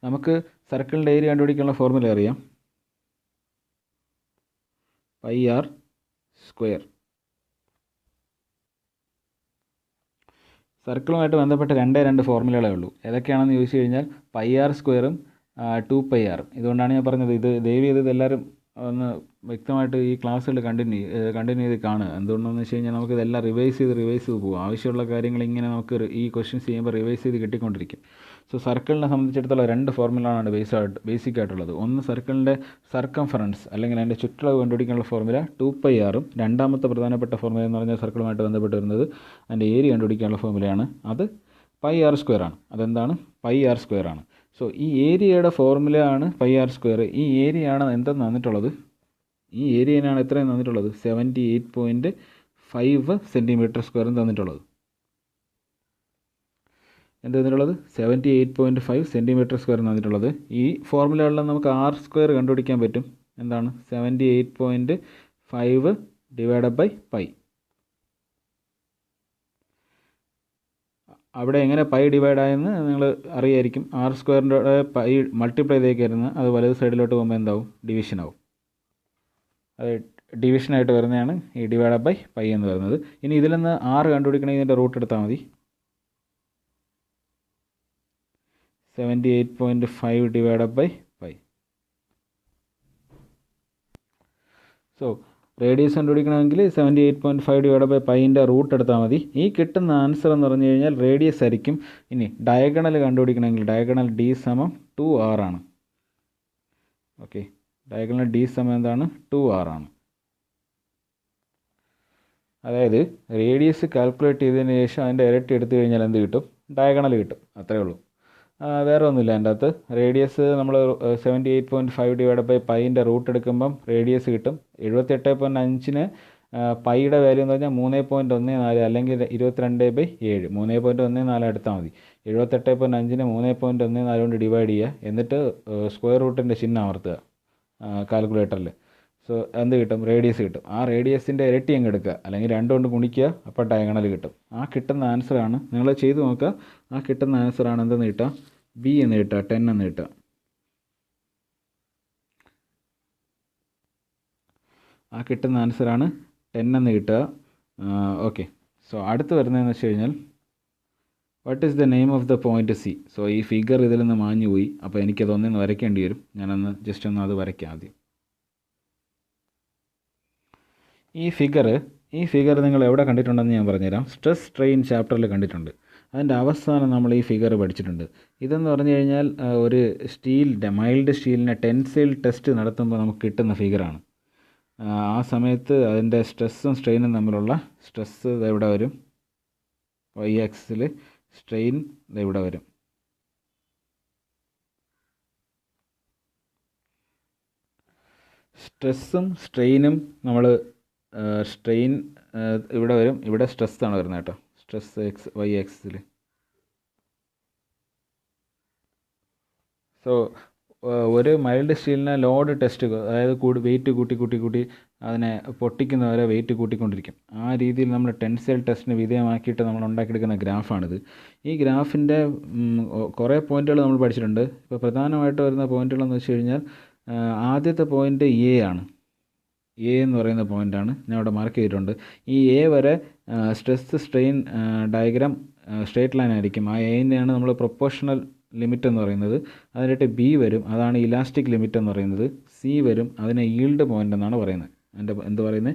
നമുക്ക് സർക്കിളിൻ്റെ ഏരിയ കണ്ടുപിടിക്കാനുള്ള ഫോർമുല അറിയാം, πr². സർക്കിളുമായിട്ട് ബന്ധപ്പെട്ട 2 ഫോർമുലകളേ ഉള്ളൂ. ഏതൊക്കെയാണെന്ന് ചോദിച്ചു കഴിഞ്ഞാൽ πr² 2πr. ഇതുകൊണ്ടാണ് ഞാൻ പറഞ്ഞത് ഇത് ദയവ് ചെയ്ത് ഇതെല്ലാവരും ഒന്ന് വ്യക്തമായിട്ട് ഈ ക്ലാസ്സുകൾ കണ്ടിന്യൂ ചെയ്ത് കാണുക. എന്തുകൊണ്ടെന്ന് വെച്ച് കഴിഞ്ഞാൽ നമുക്കിതെല്ലാം റിവൈസ് ചെയ്ത് പോകും. ആവശ്യമുള്ള കാര്യങ്ങൾ ഇങ്ങനെ നമുക്ക് ഈ ക്വസ്റ്റ്യൻസ് ചെയ്യുമ്പോൾ റിവൈസ് ചെയ്ത് കിട്ടിക്കൊണ്ടിരിക്കും. സോ സർക്കിളിനെ സംബന്ധിച്ചിടത്തോളം 2 ഫോർമുലയാണ് ബേസിക് ആയിട്ടുള്ളത്. ഒന്ന് സർക്കിളിൻ്റെ സർക്കംഫറൻസ് അല്ലെങ്കിൽ അതിൻ്റെ ചുറ്റളവ് കണ്ടുപിടിക്കാനുള്ള ഫോർമുല 2πr. രണ്ടാമത്തെ പ്രധാനപ്പെട്ട ഫോർമുല എന്ന് പറഞ്ഞാൽ സർക്കിളുമായിട്ട് ബന്ധപ്പെട്ട് വരുന്നത് അതിൻ്റെ ഏരിയ കണ്ടുപിടിക്കാനുള്ള ഫോർമുലയാണ്. അത് πr² ആണ്. അതെന്താണ്? πr² ആണ്. സോ ഈ ഏരിയയുടെ ഫോർമുല ആണ് πr². ഈ ഏരിയയാണ് എന്തെന്ന് തന്നിട്ടുള്ളത്? ഈ ഏരിയനാണ് എത്രയും തന്നിട്ടുള്ളത്? 78.5 cm² തന്നിട്ടുള്ളത്. എന്ത് തന്നിട്ടുള്ളത്? 78.5 cm² തന്നിട്ടുള്ളത്. ഈ ഫോർമുലകളിൽ നമുക്ക് r² കണ്ടുപിടിക്കാൻ പറ്റും. എന്താണ്? 78.5 / π. അവിടെ എങ്ങനെ പൈ ഡിവൈഡ് ആയെന്ന് നിങ്ങൾ അറിയായിരിക്കും. r² pi multiply ചെയ്തേക്കായിരുന്നു. അത് വലത് സൈഡിലോട്ട് പോകുമ്പോൾ എന്താവും? ഡിവിഷൻ ആവും. അത് ഡിവിഷനായിട്ട് വരുന്നതാണ് ഈ / π എന്ന് പറയുന്നത്. ഇനി ഇതിൽ നിന്ന് r കണ്ടുപിടിക്കണമെങ്കിൽ ഇതിൻ്റെ റൂട്ട് എടുത്താൽ മതി. 78.5 / π. സോ റേഡിയസ് കണ്ടുപിടിക്കണമെങ്കിൽ 78.5 / π റൂട്ട് എടുത്താൽ മതി. ഈ കിട്ടുന്ന ആൻസർ എന്ന് പറഞ്ഞു കഴിഞ്ഞാൽ റേഡിയസ് ആയിരിക്കും. ഇനി ഡയഗണൽ കണ്ടുപിടിക്കണമെങ്കിൽ ഡയഗണൽ d = 2r ആണ്. ഓക്കെ, ഡയഗണൽ d എന്താണ്? 2r ആണ്. അതായത് റേഡിയസ് കാൽക്കുലേറ്റ് ചെയ്തതിന് ശേഷം അതിൻ്റെ ഇരട്ടി എടുത്തു കഴിഞ്ഞാൽ എന്ത് കിട്ടും? ഡയഗണൽ കിട്ടും. അത്രയേ ഉള്ളൂ, വേറെ ഒന്നുമില്ല. അതിൻ്റെ അകത്ത് റേഡിയസ് നമ്മൾ 78.5 / π റൂട്ട് എടുക്കുമ്പം റേഡിയസ് കിട്ടും. 78.5 പൈയുടെ വാല്യൂ എന്ന് പറഞ്ഞാൽ 3.14 അല്ലെങ്കിൽ 22/7. 3.14 എടുത്താൽ മതി. 78.5 3.14 കൊണ്ട് ഡിവൈഡ് ചെയ്യുക. എന്നിട്ട് സ്ക്വയർ റൂട്ടിൻ്റെ ചിഹ്നം അമർത്തുക കാൽക്കുലേറ്ററിൽ. സോ എന്ത് കിട്ടും? റേഡിയസ് കിട്ടും. ആ റേഡിയസിൻ്റെ ഇരട്ടി അങ്ങ് എടുക്കുക, അല്ലെങ്കിൽ 2 കൊണ്ട് ഗുണിക്കുക. അപ്പോൾ ഡയഗണൽ കിട്ടും. ആ കിട്ടുന്ന ആൻസറാണ്, നിങ്ങൾ ചെയ്ത് നോക്കുക. ആ കിട്ടുന്ന ആൻസറാണ് എന്തെന്ന് കിട്ടുക? ബി എന്ന് കിട്ടുക, 10 എന്ന് കിട്ടുക. ആ കിട്ടുന്ന ആൻസറാണ് 10 എന്ന് കിട്ടുക. ഓക്കെ, സോ അടുത്ത് വരുന്നതെന്ന് വെച്ച് കഴിഞ്ഞാൽ what is the name of the point C? So ഈ ഫിഗർ ഇതിൽ നിന്ന് മാഞ്ഞു പോയി. അപ്പോൾ എനിക്കതൊന്നിന്ന് വരയ്ക്കേണ്ടി വരും. ഞാനൊന്ന് ജസ്റ്റ് ഒന്ന് അത് വരയ്ക്കാം ആദ്യം. ഈ ഫിഗർ നിങ്ങൾ എവിടെ കണ്ടിട്ടുണ്ടെന്ന് ഞാൻ പറഞ്ഞുതരാം. സ്ട്രെസ് സ്ട്രെയിൻ ചാപ്റ്ററിൽ കണ്ടിട്ടുണ്ട്. അതിൻ്റെ അവസാനം നമ്മൾ ഈ ഫിഗർ പഠിച്ചിട്ടുണ്ട്. ഇതെന്ന് പറഞ്ഞു കഴിഞ്ഞാൽ ഒരു മൈൽഡ് സ്റ്റീലിനെ ടെൻസൈൽ ടെസ്റ്റ് നടത്തുമ്പോൾ നമുക്ക് കിട്ടുന്ന ഫിഗറാണ്. ആ സമയത്ത് അതിൻ്റെ സ്ട്രെസ്സും സ്ട്രെയിനും തമ്മിലുള്ള സ്ട്രെസ്സ് ഇവിടെ വരും, y ആക്സിസിൽ സ്ട്രെയിൻ ഇവിടെ വരും. സ്ട്രെസ്സും സ്ട്രെയിനും നമ്മൾ സ്ട്രെയിൻ ഇവിടെ വരും, ഇവിടെ സ്ട്രെസ്സാണ് വരുന്നത് കേട്ടോ. സ്ട്രെസ് y ആക്സിസിൽ. സോ ഒരു മൈൽഡ് സ്റ്റീലിനെ ലോഡ് ടെസ്റ്റ്, അതായത് വെയിറ്റ് കൂട്ടി അതിനെ പൊട്ടിക്കുന്നവരെ വെയിറ്റ് കൂട്ടിക്കൊണ്ടിരിക്കും. ആ രീതിയിൽ നമ്മൾ ടെൻസൈൽ ടെസ്റ്റിന് വിധേയമാക്കിയിട്ട് നമ്മൾ ഉണ്ടാക്കിയെടുക്കുന്ന ഗ്രാഫാണിത്. ഈ ഗ്രാഫിൻ്റെ കുറേ പോയിന്റുകൾ നമ്മൾ പഠിച്ചിട്ടുണ്ട്. ഇപ്പോൾ പ്രധാനമായിട്ട് വരുന്ന പോയിന്റുകളെന്ന് വെച്ച് കഴിഞ്ഞാൽ ആദ്യത്തെ പോയിന്റ് എ ആണ്. എ എന്ന് പറയുന്ന പോയിൻ്റാണ് ഞാൻ ഇവിടെ മാർക്ക് ചെയ്തിട്ടുണ്ട്. ഈ എ വരെ stress strain diagram straight line ആയിരിക്കും. ആ എന്നെയാണ് നമ്മൾ പ്രൊപ്പോർഷണൽ ലിമിറ്റ് എന്ന് പറയുന്നത്. അതിനായിട്ട് ബി വരും, അതാണ് ഇലാസ്റ്റിക് ലിമിറ്റ് എന്ന് പറയുന്നത്. സി വരും, അതിനെ ഈൽഡ് പോയിൻ്റ് എന്നാണ് പറയുന്നത്. എന്ത് പറയുന്നത്?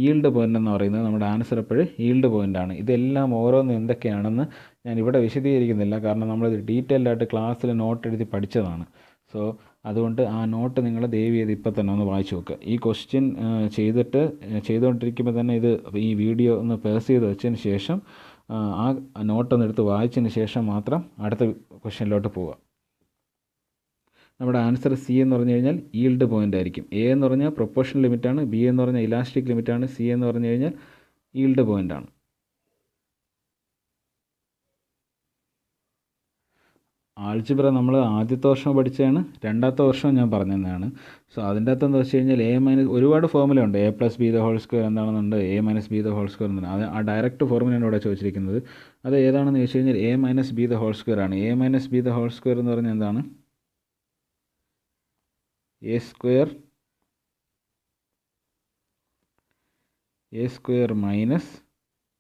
ഈൽഡ് പോയിൻ്റ് എന്ന് പറയുന്നത് നമ്മുടെ ആൻസർ എപ്പോഴും ഈൽഡ് പോയിൻ്റാണ്. ഇതെല്ലാം ഓരോന്നും എന്തൊക്കെയാണെന്ന് ഞാൻ ഇവിടെ വിശദീകരിക്കുന്നില്ല, കാരണം നമ്മളിത് ഡീറ്റെയിൽഡ് ആയിട്ട് ക്ലാസ്സിൽ നോട്ട് എഴുതി പഠിച്ചതാണ്. സോ അതുകൊണ്ട് ആ നോട്ട് നിങ്ങൾ ദയവ് ചെയ്ത് ഇപ്പം തന്നെ ഒന്ന് വായിച്ചു നോക്കുക. ഈ ക്വസ്റ്റ്യൻ ചെയ്തുകൊണ്ടിരിക്കുമ്പോൾ തന്നെ ഈ വീഡിയോ ഒന്ന് പേഴ്സ് ചെയ്ത് വെച്ചതിന് ശേഷം ആ നോട്ടൊന്ന് എടുത്ത് വായിച്ചതിന് ശേഷം മാത്രം അടുത്ത ക്വസ്റ്റ്യനിലോട്ട് പോവുക. നമ്മുടെ ആൻസർ സി എന്ന് പറഞ്ഞു കഴിഞ്ഞാൽ ഈൽഡ് പോയിൻ്റ് ആയിരിക്കും. എ എന്ന് പറഞ്ഞാൽ പ്രൊപ്പോർഷണൽ ലിമിറ്റാണ്, ബി എന്ന് പറഞ്ഞാൽ ഇലാസ്റ്റിക് ലിമിറ്റാണ്, സി എന്ന് പറഞ്ഞു കഴിഞ്ഞാൽ ഈൽഡ് പോയിൻ്റാണ്. ആൾജിബ്ര നമ്മൾ ആദ്യത്തെ വർഷം പഠിച്ചതാണ്, രണ്ടാമത്തെ വർഷം ഞാൻ പറഞ്ഞു തന്നെയാണ്. സോ അതിൻ്റെ അകത്തെന്ന് വെച്ച് കഴിഞ്ഞാൽ ഒരുപാട് ഫോർമുല ഉണ്ട്. a+b² എന്താണെന്നുണ്ട്, a−b² എന്നാണ്. അത് ആ ഡയറക്റ്റ് ഫോർമുലയാണ് ഇവിടെ ചോദിച്ചിരിക്കുന്നത്. അത് ഏതാണെന്ന് ചോദിച്ചു കഴിഞ്ഞാൽ a−b² ആണ്. a−b² എന്ന് പറഞ്ഞാൽ എന്താണ്? a² -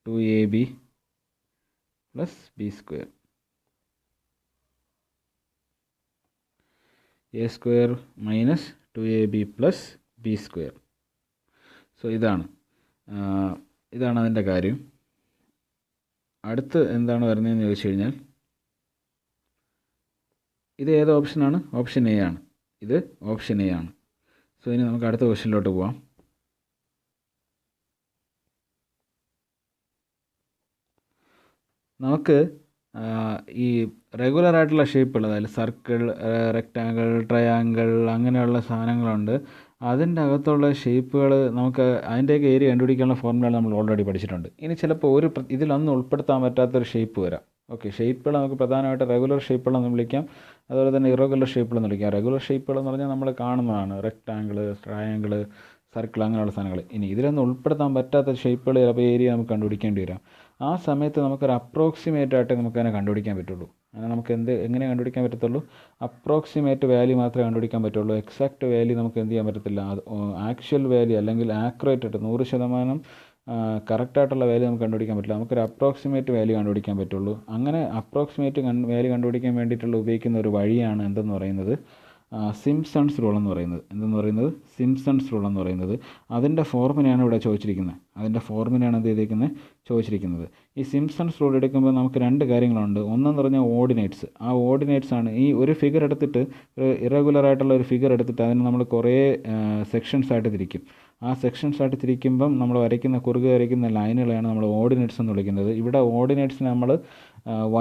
2ab + b². A square minus 2ab plus B square. So ഇതാണ് അതിൻ്റെ കാര്യം. അടുത്ത് എന്താണ് വരുന്നതെന്ന് ചോദിച്ചു കഴിഞ്ഞാൽ ഇത് ഏത് ഓപ്ഷനാണ്? ഓപ്ഷൻ എ ആണ്. ഇത് ഓപ്ഷൻ എ ആണ്. സോ ഇനി നമുക്ക് അടുത്ത ക്വസ്റ്റ്യനിലോട്ട് പോവാം. നമുക്ക് ഈ റെഗുലർ ആയിട്ടുള്ള ഷേപ്പുകൾ, അതായത് സർക്കിൾ, റെക്റ്റാങ്കിൾ, ട്രയാങ്കിൾ അങ്ങനെയുള്ള സാധനങ്ങളുണ്ട്. അതിൻ്റെ അകത്തുള്ള ഷേപ്പുകൾ നമുക്ക് അതിൻ്റെയൊക്കെ ഏരിയ കണ്ടുപിടിക്കാനുള്ള ഫോർമുല നമ്മൾ ഓൾറെഡി പഠിച്ചിട്ടുണ്ട്. ഇനി ചിലപ്പോൾ ഇതിലൊന്നും ഉൾപ്പെടുത്താൻ പറ്റാത്തൊരു ഷേപ്പ് വരാം. ഓക്കെ, ഷേപ്പുകൾ നമുക്ക് പ്രധാനമായിട്ട് റെഗുലർ ഷേപ്പുകളെന്ന് വിളിക്കാം, അതുപോലെ തന്നെ ഇറഗുലർ ഷേപ്പുകളെന്ന് വിളിക്കാം. റെഗുലർ ഷേപ്പുകളെന്ന് പറഞ്ഞാൽ നമ്മൾ കാണുന്നതാണ് റെക്റ്റാങ്കിൾ, ട്രയാങ്കിൾ, സർക്കിൾ അങ്ങനെയുള്ള സാധനങ്ങൾ. ഇനി ഇതിലൊന്നും ഉൾപ്പെടുത്താൻ പറ്റാത്ത ഷേപ്പുകൾ ചിലപ്പോൾ ഏരിയ നമുക്ക് കണ്ടുപിടിക്കേണ്ടി വരാം. ആ സമയത്ത് നമുക്കൊരു അപ്രോക്സിമേറ്റ് ആയിട്ട് നമുക്കതിനെ കണ്ടുപിടിക്കാൻ പറ്റുള്ളൂ. അങ്ങനെ നമുക്ക് എങ്ങനെ കണ്ടുപിടിക്കാൻ പറ്റത്തുള്ളൂ? അപ്രോക്സിമേറ്റ് വാല്യൂ മാത്രമേ കണ്ടുപിടിക്കാൻ പറ്റുള്ളൂ. എക്സാക്റ്റ് വാല്യൂ നമുക്ക് എന്ത് ചെയ്യാൻ പറ്റത്തില്ല. ആക്ച്വൽ വാല്യൂ അല്ലെങ്കിൽ ആക്യുറേറ്റ് ആയിട്ട് 100% കറക്റ്റായിട്ടുള്ള വാല്യൂ നമുക്ക് കണ്ടുപിടിക്കാൻ പറ്റില്ല. നമുക്കൊരു അപ്രോക്സിമേറ്റ് വാല്യൂ കണ്ടുപിടിക്കാൻ പറ്റുള്ളൂ. അങ്ങനെ അപ്രോക്സിമേറ്റ് വാല്യൂ കണ്ടുപിടിക്കാൻ വേണ്ടിയിട്ടുള്ള ഉപയോഗിക്കുന്ന ഒരു വഴിയാണ് എന്തെന്ന് പറയുന്നത് സിംപ്സൺസ് റൂൾ എന്ന് പറയുന്നത്. സിംപ്സൺസ് റൂൾ എന്ന് പറയുന്നത് അതിൻ്റെ ഫോർമുലയാണ് ഇവിടെ ചോദിച്ചിരിക്കുന്നത്. ചോദിച്ചിരിക്കുന്നത് ഈ സിംപ്സൺസ് റൂൾ എടുക്കുമ്പോൾ നമുക്ക് രണ്ട് കാര്യങ്ങളുണ്ട്. ഒന്നെന്ന് പറഞ്ഞാൽ ഓർഡിനേറ്റ്സ്. ആ ഓർഡിനേറ്റ്സ് ആണ് ഈ ഒരു ഫിഗർ എടുത്തിട്ട്, ഒരു ഇറഗുലർ ആയിട്ടുള്ള ഒരു ഫിഗർ എടുത്തിട്ട് അതിന് നമ്മൾ കുറേ സെക്ഷൻസ് ആയിട്ട് തിരിക്കും. ആ സെക്ഷൻസ് ആയിട്ട് തിരിക്കുമ്പം നമ്മൾ കുറുകെ വരയ്ക്കുന്ന ലൈനുകളെയാണ് നമ്മൾ ഓർഡിനേറ്റ്സ് എന്ന് വിളിക്കുന്നത്. ഇവിടെ ഓർഡിനേറ്റ്സിനെ നമ്മൾ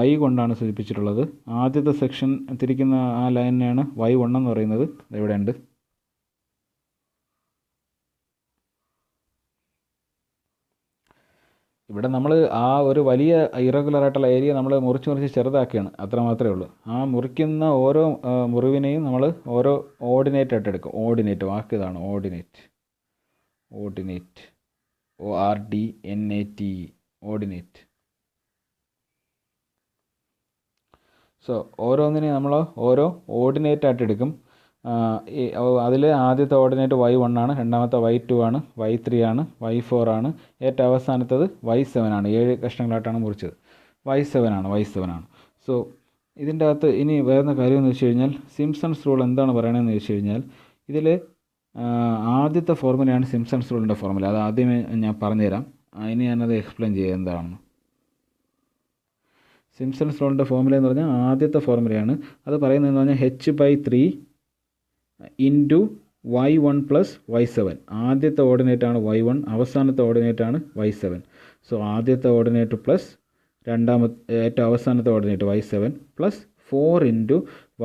y കൊണ്ടാണ് സൂചിപ്പിച്ചിട്ടുള്ളത്. ആദ്യത്തെ സെക്ഷൻ തിരിക്കുന്ന ആ ലൈനിനെയാണ് y1 എന്ന് പറയുന്നത്. ഇവിടെ ഉണ്ട്. ഇവിടെ നമ്മൾ ആ ഒരു വലിയ ഇറഗുലർ ആയിട്ടുള്ള ഏരിയ നമ്മൾ മുറിച്ച് ചെറുതാക്കുകയാണ്, അത്ര മാത്രമേ ഉള്ളൂ. ആ മുറിക്കുന്ന ഓരോ മുറിവിനെയും നമ്മൾ ഓരോ ഓർഡിനേറ്റ് ആയിട്ട് എടുക്കും. ഓർഡിനേറ്റ് വാക്ക് ഇതാണ്, ഓർഡിനേറ്റ്. ORDNATE, ordinate. സോ ഓരോന്നിനെയും നമ്മൾ ഓരോ ഓർഡിനേറ്റ് ആയിട്ട് എടുക്കും. അതിൽ ആദ്യത്തെ ഓർഡിനേറ്റ് y1 ആണ്, രണ്ടാമത്തെ y2 ആണ്, y3 ആണ്, y4 ആണ്, ഏറ്റവും അവസാനത്തത് y7 ആണ്. 7 കഷ്ണങ്ങളായിട്ടാണ് മുറിച്ചത്. y7 ആണ്. സോ ഇതിൻ്റെ അകത്ത് ഇനി വേറെ കാര്യം എന്ന് വെച്ച് കഴിഞ്ഞാൽ സിംപ്സൺസ് റൂൾ എന്താണ് പറയണതെന്ന് വെച്ച് കഴിഞ്ഞാൽ ഇതിൽ ആദ്യത്തെ ഫോർമുലയാണ് സിംപ്സൺസ് റൂളിൻ്റെ ഫോർമുല. അത് ആദ്യമേ ഞാൻ പറഞ്ഞുതരാം. ഇനി ഞാനത് എക്സ്പ്ലെയിൻ ചെയ്യാം എന്താണെന്ന്. സിംപ്സൺസ് റൂളിൻ്റെ ഫോർമുല എന്ന് പറഞ്ഞാൽ ആദ്യത്തെ ഫോർമുലയാണ്. അത് പറയുന്നതെന്ന് പറഞ്ഞാൽ h/3 into y1 plus y7. ആദ്യത്തെ ഓർഡിനേറ്റാണ് y1, അവസാനത്തെ ഓർഡിനേറ്റാണ് y7. സോ ആദ്യത്തെ ഓർഡിനേറ്റ് പ്ലസ് ഏറ്റവും അവസാനത്തെ ordinate y7 plus 4 into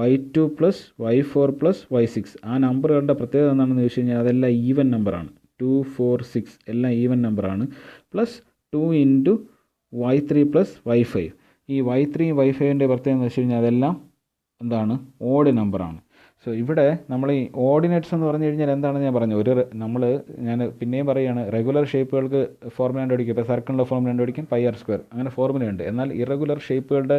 y2 plus y4 plus y6. ആ നമ്പറുകളുടെ പ്രത്യേകത എന്താണെന്ന് ചോദിച്ചു കഴിഞ്ഞാൽ അതെല്ലാം ഈവൻ നമ്പറാണ്. 2, 4, 6 എല്ലാം ഈവൻ നമ്പറാണ്. Plus 2 into y3 plus y5. ഈ y3 y5ൻ്റെ പ്രത്യേകത എന്ന് വെച്ച് കഴിഞ്ഞാൽ അതെല്ലാം എന്താണ്? ഓഡ് നമ്പറാണ്. സോ ഇവിടെ നമ്മൾ ഈ ഓർഡിനേറ്റ്സ് എന്ന് പറഞ്ഞു കഴിഞ്ഞാൽ എന്താണെന്ന് ഞാൻ പറഞ്ഞു. ഞാൻ പിന്നെയും പറയുകയാണ്, റെഗുലർ ഷേപ്പുകൾക്ക് ഫോർമുല കണ്ടുപിടിക്കും. ഇപ്പോൾ സർക്കിളിൻ്റെ ഫോർമുല കണ്ടുപിടിക്കും πr², അങ്ങനെ ഫോർമുലയുണ്ട്. എന്നാൽ ഇറഗുലർ ഷേപ്പുകളുടെ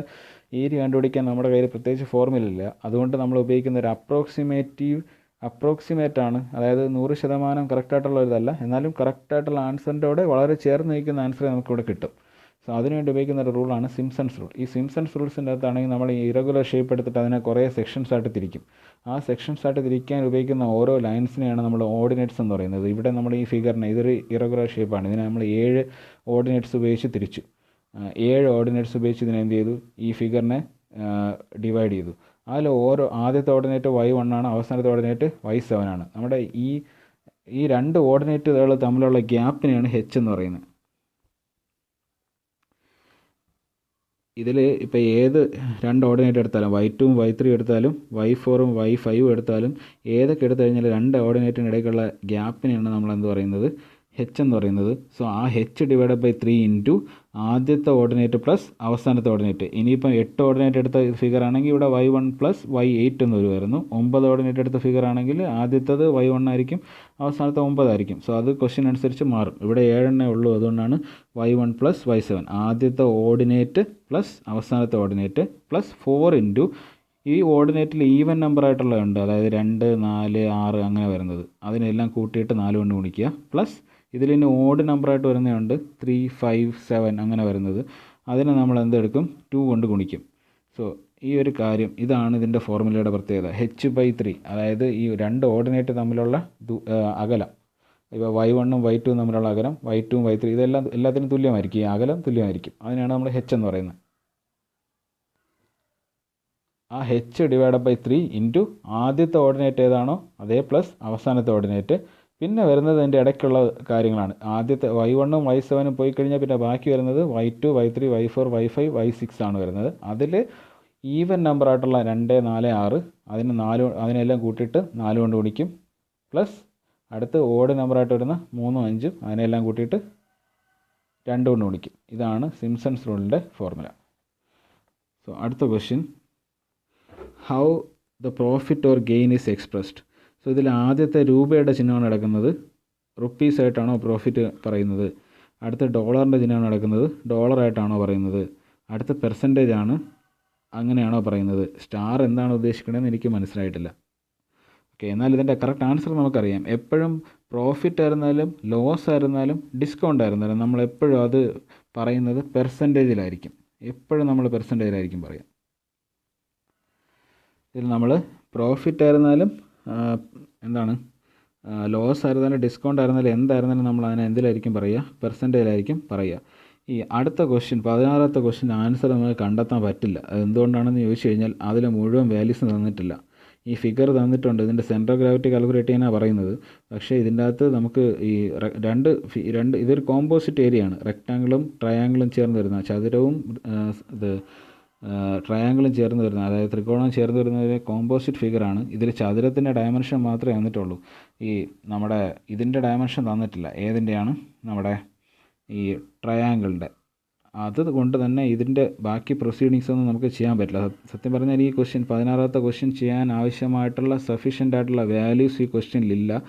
ഏരിയ കണ്ടുപിടിക്കാൻ നമ്മുടെ കയ്യിൽ പ്രത്യേകിച്ച് ഫോർമുല ഇല്ല. അതുകൊണ്ട് നമ്മൾ ഉപയോഗിക്കുന്ന ഒരു അപ്രോക്സിമേറ്റ് ആണ്. അതായത് 100% കറക്റ്റായിട്ടുള്ള ഇതല്ല, എന്നാലും കറക്റ്റായിട്ടുള്ള ആൻസറിൻ്റെ കൂടെ വളരെ ചേർന്ന് നിൽക്കുന്ന ആൻസർ നമുക്കിവിടെ കിട്ടും. സോ അതിനുവേണ്ടി ഉപയോഗിക്കുന്ന ഒരു റൂളാണ് സിംപ്സൺസ് റൂൾ. ഈ സിംപ്സൺസ് റൂൾസിൻ്റെ അകത്താണെങ്കിൽ നമ്മൾ ഈ ഇറഗുലർ ഷേപ്പ് എടുത്തിട്ട് അതിനെ കുറേ സെക്ഷൻസ് ആയിട്ട് തിരിക്കും. ആ സെക്ഷൻസ് ആയിട്ട് തിരിക്കാൻ ഉപയോഗിക്കുന്ന ഓരോ ലൈൻസിനെയാണ് നമ്മൾ ഓർഡിനേറ്റ്സ് എന്ന് പറയുന്നത്. ഇവിടെ നമ്മൾ ഈ ഫിഗറിനെ, ഇതൊരു ഇറഗുലർ ഷേപ്പാണ്, ഇതിനെ നമ്മൾ 7 ഓർഡിനേറ്റ്സ് ഉപയോഗിച്ച് തിരിച്ചു. 7 ഓർഡിനേറ്റ്സ് ഉപയോഗിച്ച് ഇതിനെ എന്ത് ചെയ്തു? ഈ ഫിഗറിനെ ഡിവൈഡ് ചെയ്തു. അതിൽ ആദ്യത്തെ ഓർഡിനേറ്റ് y1 ആണ്, അവസാനത്തെ ഓർഡിനേറ്റ് y7 ആണ്. നമ്മുടെ ഈ രണ്ട് ഓർഡിനേറ്റുകൾ തമ്മിലുള്ള ഗ്യാപ്പിനെയാണ് h എന്ന് പറയുന്നത്. ഇതിൽ ഇപ്പോൾ ഏത് രണ്ട് ഓർഡിനേറ്റ് എടുത്താലും y2 ഉം y3 എടുത്താലും y4 ഉം y5 എടുത്താലും ഏതൊക്കെ എടുത്തു കഴിഞ്ഞാൽ രണ്ട് ഓർഡിനേറ്റിനിടയ്ക്കുള്ള ഗ്യാപ്പിനെയാണ് നമ്മൾ എന്ത് പറയുന്നത്? h എന്ന് പറയുന്നത്. സോ ആ h/3 ഇൻറ്റു ആദ്യത്തെ ഓർഡിനേറ്റ് പ്ലസ് അവസാനത്തെ ഓർഡിനേറ്റ്. ഇനിയിപ്പം 8 ഓർഡിനേറ്റ് എടുത്ത ഫിഗർ ആണെങ്കിൽ ഇവിടെ y1 പ്ലസ് y8 എന്ന് വരുമായിരുന്നു. 9 ഓർഡിനേറ്റ് എടുത്ത ഫിഗർ ആണെങ്കിൽ ആദ്യത്തത് y1 ആയിരിക്കും, അവസാനത്തെ 9 ആയിരിക്കും. സോ അത് ക്വസ്റ്റ്യൻ അനുസരിച്ച് മാറും. ഇവിടെ 7 ഉള്ളൂ, അതുകൊണ്ടാണ് y1 പ്ലസ് y7. ആദ്യത്തെ ഓർഡിനേറ്റ് പ്ലസ് അവസാനത്തെ ഓർഡിനേറ്റ് പ്ലസ് 4 ഇൻറ്റു ഈ ഓർഡിനേറ്റിൽ ഈവൻ നമ്പർ ആയിട്ടുള്ളതുണ്ട്, അതായത് 2, 4, 6 അങ്ങനെ വരുന്നത്. അതിനെല്ലാം കൂട്ടിയിട്ട് 4 കൊണ്ട് ഗുണിക്കുക. പ്ലസ് ഇതിൽ ഇനി ഓഡ് നമ്പറായിട്ട് വരുന്നതുണ്ട് 3, 5, 7 അങ്ങനെ വരുന്നത്. അതിനെ നമ്മൾ എന്തെടുക്കും? 2 കൊണ്ട് ഗുണിക്കും. സോ ഈ ഒരു കാര്യം ഇതാണ് ഇതിൻ്റെ ഫോർമുലയുടെ പ്രത്യേകത. h/3, അതായത് ഈ രണ്ട് ഓർഡിനേറ്റ് തമ്മിലുള്ള അകലം. ഇപ്പോൾ y1 ഉം y2 തമ്മിലുള്ള അകലം, y2 ഉം y3 ഇതെല്ലാം എല്ലാത്തിനും തുല്യമായിരിക്കും. ഈ അകലം തുല്യമായിരിക്കും. അതിനാണ് നമ്മൾ h എന്ന് പറയുന്നത്. ആ h/3 ഇൻറ്റു ആദ്യത്തെ ഓർഡിനേറ്റ് ഏതാണോ അതേ പ്ലസ് അവസാനത്തെ ഓർഡിനേറ്റ്. പിന്നെ വരുന്നത് അതിൻ്റെ ഇടയ്ക്കുള്ള കാര്യങ്ങളാണ്. ആദ്യത്തെ y1 ഉം y7 ഉം പോയി കഴിഞ്ഞാൽ പിന്നെ ബാക്കി വരുന്നത് y2, y3, y4, y5, y6 ആണ് വരുന്നത്. അതിൽ ഈവൻ നമ്പർ ആയിട്ടുള്ള 2, 4, 6 അതിനെല്ലാം കൂട്ടിയിട്ട് 4 കൊണ്ട് ഗുണിക്കും. പ്ലസ് അടുത്ത് ഓഡ് നമ്പറായിട്ട് വരുന്ന 3, 5 അതിനെല്ലാം കൂട്ടിയിട്ട് 2 കൊണ്ട് ഗുണിക്കും. ഇതാണ് സിംപ്സൺസ് റൂളിൻ്റെ ഫോർമുല. സോ അടുത്ത question, how the profit or gain is expressed. So ഇതിൽ ആദ്യത്തെ രൂപയുടെ ചിഹ്നമാണ് കിടക്കുന്നത്, റുപ്പീസ് ആയിട്ടാണോ പ്രോഫിറ്റ് പറയുന്നത്? അടുത്ത ഡോളറിൻ്റെ ചിഹ്നമാണ് കിടക്കുന്നത്, ഡോളറായിട്ടാണോ പറയുന്നത്? അടുത്ത പെർസെൻറ്റേജ് ആണ്, അങ്ങനെയാണോ പറയുന്നത്? സ്റ്റാർ എന്താണ് ഉദ്ദേശിക്കണമെന്ന് എനിക്ക് മനസ്സിലായിട്ടില്ല. ഓക്കെ, എന്നാൽ ഇതിൻ്റെ കറക്റ്റ് ആൻസർ നമുക്കറിയാം. എപ്പോഴും പ്രോഫിറ്റ് ആയിരുന്നാലും ലോസ് ആയിരുന്നാലും ഡിസ്കൗണ്ട് ആയിരുന്നാലും നമ്മളെപ്പോഴും അത് പറയുന്നത് പെർസെൻറ്റേജിലായിരിക്കും. എപ്പോഴും നമ്മൾ പെർസെൻറ്റേജിലായിരിക്കും പറയാം. ഇതിൽ നമ്മൾ പ്രോഫിറ്റ് ആയിരുന്നാലും എന്താണ് ലോസ് ആയിരുന്നാലും ഡിസ്കൗണ്ട് ആയിരുന്നാലും എന്തായിരുന്നാലും നമ്മൾ അതിനെ എന്തിലായിരിക്കും പറയുക? പെർസെൻറ്റേജിലായിരിക്കും പറയുക. ഈ അടുത്ത ക്വസ്റ്റ്യൻ 16ാമത്തെ ക്വസ്റ്റ്യൻ ആൻസർ നമുക്ക് കണ്ടെത്താൻ പറ്റില്ല. അതെന്തുകൊണ്ടാണെന്ന് ചോദിച്ചു കഴിഞ്ഞാൽ അതിൽ മുഴുവൻ വാല്യൂസ് തന്നിട്ടില്ല. ഈ ഫിഗർ തന്നിട്ടുണ്ട്, ഇതിൻ്റെ സെൻറ്റർ ഓഫ് ഗ്രാവിറ്റി കാൽക്കുലേറ്റ് ചെയ്യാനാണ് പറയുന്നത്. പക്ഷേ ഇതിൻ്റെ അകത്ത് നമുക്ക് ഈ രണ്ട് ഇതൊരു കോമ്പോസിറ്റ് ഏരിയ ആണ്. റെക്റ്റാങ്കിളും ട്രയാങ്കിളും ചേർന്ന് വരുന്ന, ചതുരവും ട്രയാങ്കിളും ചേർന്ന് വരുന്ന, അതായത് ത്രികോണവും ചേർന്ന് വരുന്ന ഒരു കോമ്പോസിറ്റ് ഫിഗറാണ്. ഇതിൽ ചതുരത്തിൻ്റെ ഡയമെൻഷൻ മാത്രമേ തന്നിട്ടുള്ളൂ. ഈ നമ്മുടെ ഇതിൻ്റെ ഡയമെൻഷൻ തന്നിട്ടില്ല. ഏതിൻ്റെയാണ്? നമ്മുടെ ഈ ട്രയാങ്കിളിൻ്റെ. അതുകൊണ്ട് തന്നെ ഇതിൻ്റെ ബാക്കി പ്രൊസീഡിങ്സ് ഒന്നും നമുക്ക് ചെയ്യാൻ പറ്റില്ല. സത്യം പറഞ്ഞാൽ ഈ ക്വസ്റ്റ്യൻ 16ാമത്തെ ക്വസ്റ്റ്യൻ ചെയ്യാൻ ആവശ്യമായിട്ടുള്ള സഫീഷ്യൻ്റ് ആയിട്ടുള്ള വാല്യൂസ് ഈ ക്വസ്റ്റ്യനിലില്ല.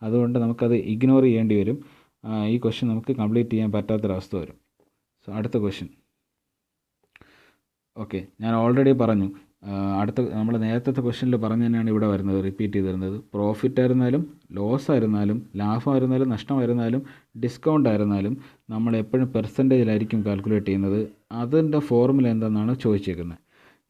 അതുകൊണ്ട് നമുക്കത് ഇഗ്നോർ ചെയ്യേണ്ടി വരും. ഈ ക്വസ്റ്റ്യൻ നമുക്ക് കംപ്ലീറ്റ് ചെയ്യാൻ പറ്റാത്തൊരവസ്ഥ വരും. സോ അടുത്ത ക്വസ്റ്റ്യൻ. ഓക്കെ, ഞാൻ ഓൾറെഡി പറഞ്ഞു, നമ്മൾ നേരത്തെ ക്വസ്റ്റ്യനിൽ പറഞ്ഞു തന്നെയാണ് ഇവിടെ വരുന്നത്, റിപ്പീറ്റ് ചെയ്ത് വരുന്നത്. പ്രോഫിറ്റ് ആയിരുന്നാലും ലോസ് ആയിരുന്നാലും ലാഭമായിരുന്നാലും നഷ്ടമായിരുന്നാലും ഡിസ്കൗണ്ട് ആയിരുന്നാലും നമ്മൾ എപ്പോഴും പെർസെൻറ്റേജിലായിരിക്കും കാൽക്കുലേറ്റ് ചെയ്യുന്നത്. അതിൻ്റെ ഫോർമുല എന്താണെന്നാണ് ചോദിച്ചേക്കുന്നത്.